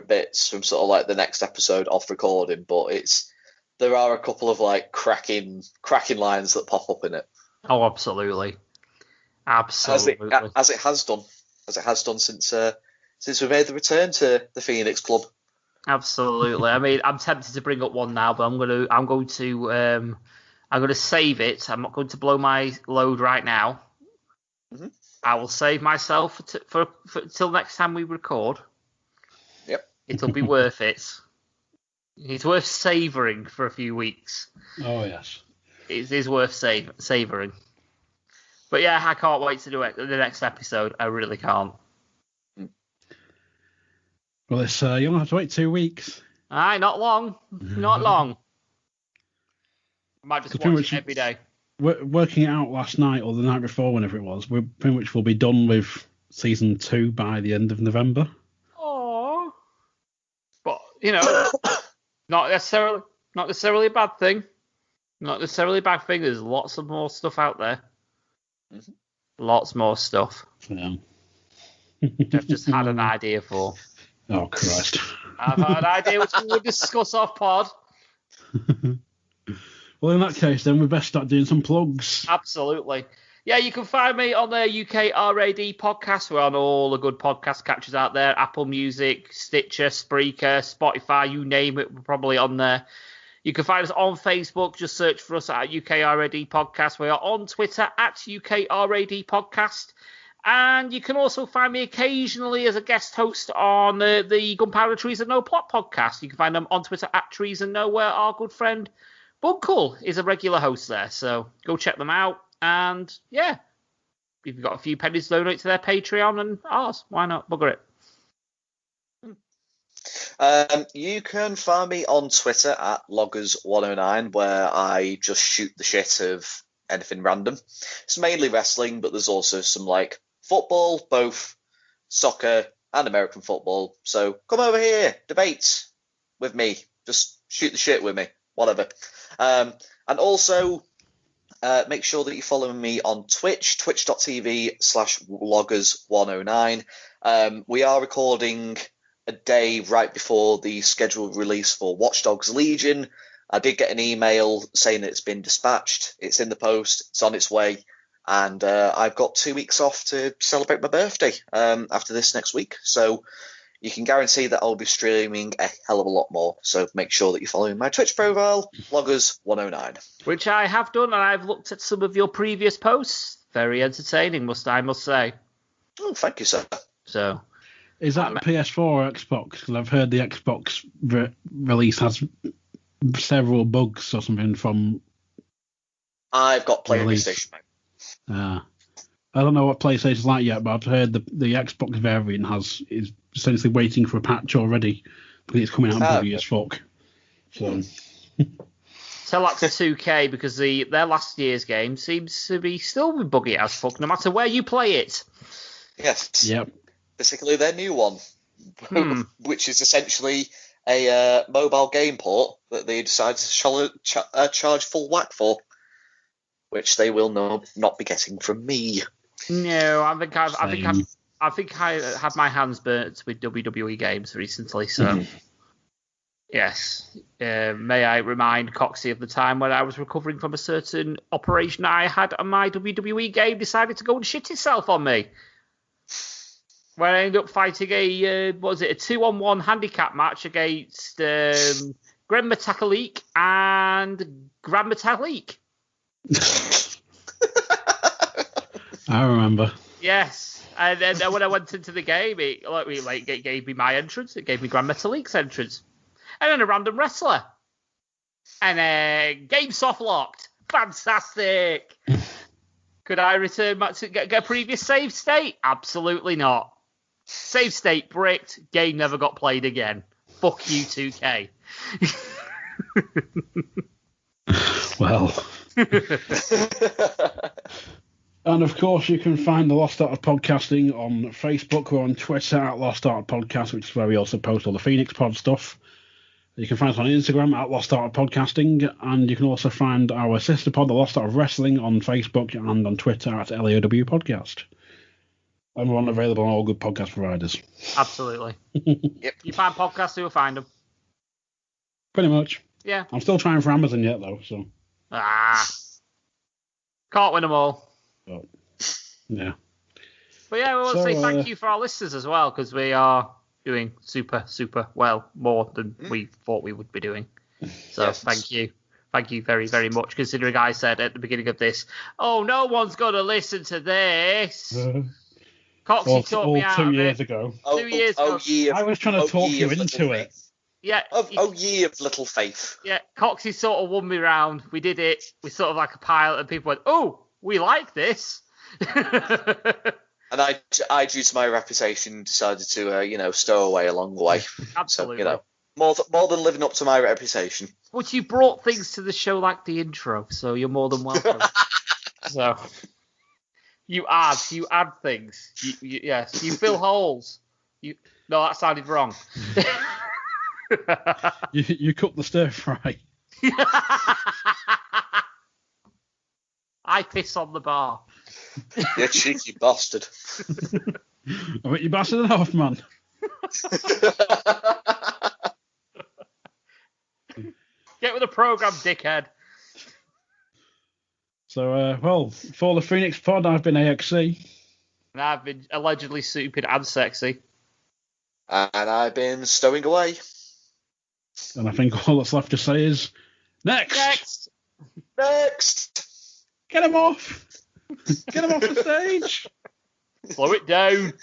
bits from sort of like the next episode off recording, but there are a couple of like cracking lines that pop up in it. Oh, absolutely. As it has done since we made the return to the Phoenix Club. Absolutely. I mean, I'm tempted to bring up one now, but I'm going to save it. I'm not going to blow my load right now. Mm-hmm. I will save myself for till next time we record. Yep. It'll be worth it. It's worth savouring for a few weeks. Oh yes. It is worth savouring. But yeah, I can't wait to do it. The next episode, I really can't. Well, you only have to wait 2 weeks. Aye, not long. Not long. I might just watch it every day. Working it out last night or the night before, whenever it was, we pretty much will be done with season 2 by the end of November. Aww. But you know, not necessarily a bad thing. Not necessarily a bad thing. There's lots of more stuff out there. Mhm. Lots more stuff. Yeah. Which I've just had an idea for. Oh, Christ. I've had an idea which we will discuss off pod. Well, in that case, then we best start doing some plugs. Absolutely. Yeah, you can find me on the UK RAD podcast. We're on all the good podcast catchers out there. Apple Music, Stitcher, Spreaker, Spotify, you name it, we're probably on there. You can find us on Facebook. Just search for us at UK RAD Podcast. We are on Twitter at UK RAD Podcast. And you can also find me occasionally as a guest host on the Gunpowder, Treason, No Plot podcast. You can find them on Twitter at Treason No, where our good friend Bunkle is a regular host there. So go check them out. And yeah, if you've got a few pennies to donate to their Patreon and ours, why not? Bugger it. You can find me on Twitter at Loggers109, where I just shoot the shit of anything random. It's mainly wrestling, but there's also some like football, both soccer and American football. So come over here, debate with me, just shoot the shit with me, whatever. And also make sure that you're following me on Twitch, twitch.tv/Loggers109. We are recording a day right before the scheduled release for Watch Dogs Legion. I did get an email saying that it's been dispatched. It's in the post. It's on its way. And I've got 2 weeks off to celebrate my birthday after this next week. So you can guarantee that I'll be streaming a hell of a lot more. So make sure that you're following my Twitch profile, Loggers109. Which I have done, and I've looked at some of your previous posts. Very entertaining, I must say. Oh, thank you, sir. So... Is that PS4 or Xbox? Because I've heard the Xbox release has several bugs or something from... I've got PlayStation, mate. I don't know what PlayStation's like yet, but I've heard the Xbox variant is essentially waiting for a patch already because it's coming out buggy as fuck. So... Tell that to 2K because their last year's game seems to be still buggy as fuck no matter where you play it. Yes. Yep. Particularly their new one, which is essentially a mobile game port that they decided to charge full whack for, which they will not be getting from me. No, I think I had my hands burnt with WWE games recently. So yes, may I remind Coxie of the time when I was recovering from a certain operation I had, and my WWE game decided to go and shit itself on me. Where I ended up fighting a 2-on-1 handicap match against Gren Metalik and Gran Metalik. I remember. Yes, and then when I went into the game, it gave me my entrance, it gave me Gran Metalik's entrance, and then a random wrestler, and game soft locked. Fantastic. Could I return back to get a previous save state? Absolutely not. Save state bricked, game never got played again. Fuck you, 2K. Well. And of course, you can find the Lost Art of Podcasting on Facebook or on Twitter at Lost Art Podcast, which is where we also post all the Phoenix Pod stuff. You can find us on Instagram at Lost Art of Podcasting, and you can also find our sister pod, the Lost Art of Wrestling, on Facebook and on Twitter at LAOW Podcast. And we're available on all good podcast providers. Absolutely. Yep. You find podcasts, you'll find them. Pretty much. Yeah. I'm still trying for Amazon yet, though, so... Can't win them all. But, yeah. But yeah, we want to say thank you for our listeners as well, because we are doing super, super well, more than we thought we would be doing. So yes. Thank you. Thank you very, very much, considering I said at the beginning of this, oh, no one's going to listen to this. Coxie taught me out 2 years ago. 2 years ago. I was trying to talk you into it. Yeah. Ye of little faith. Yeah, Coxie sort of won me round. We did it. We sort of like a pilot, and people went, oh, we like this. And I, due to my reputation, decided to, stow away along the way. Absolutely. So, more than living up to my reputation. But you brought things to the show like the intro, so you're more than welcome. So you add things. Yes, you fill holes. No, that sounded wrong. You cook the stir fry. I piss on the bar. You cheeky bastard. I bet you bastard enough, man. Get with the program, dickhead. So, for the Phoenix pod, I've been AXC. And I've been allegedly stupid and sexy. And I've been stowing away. And I think all that's left to say is, next! Get him off! Get him off the stage! Slow it down.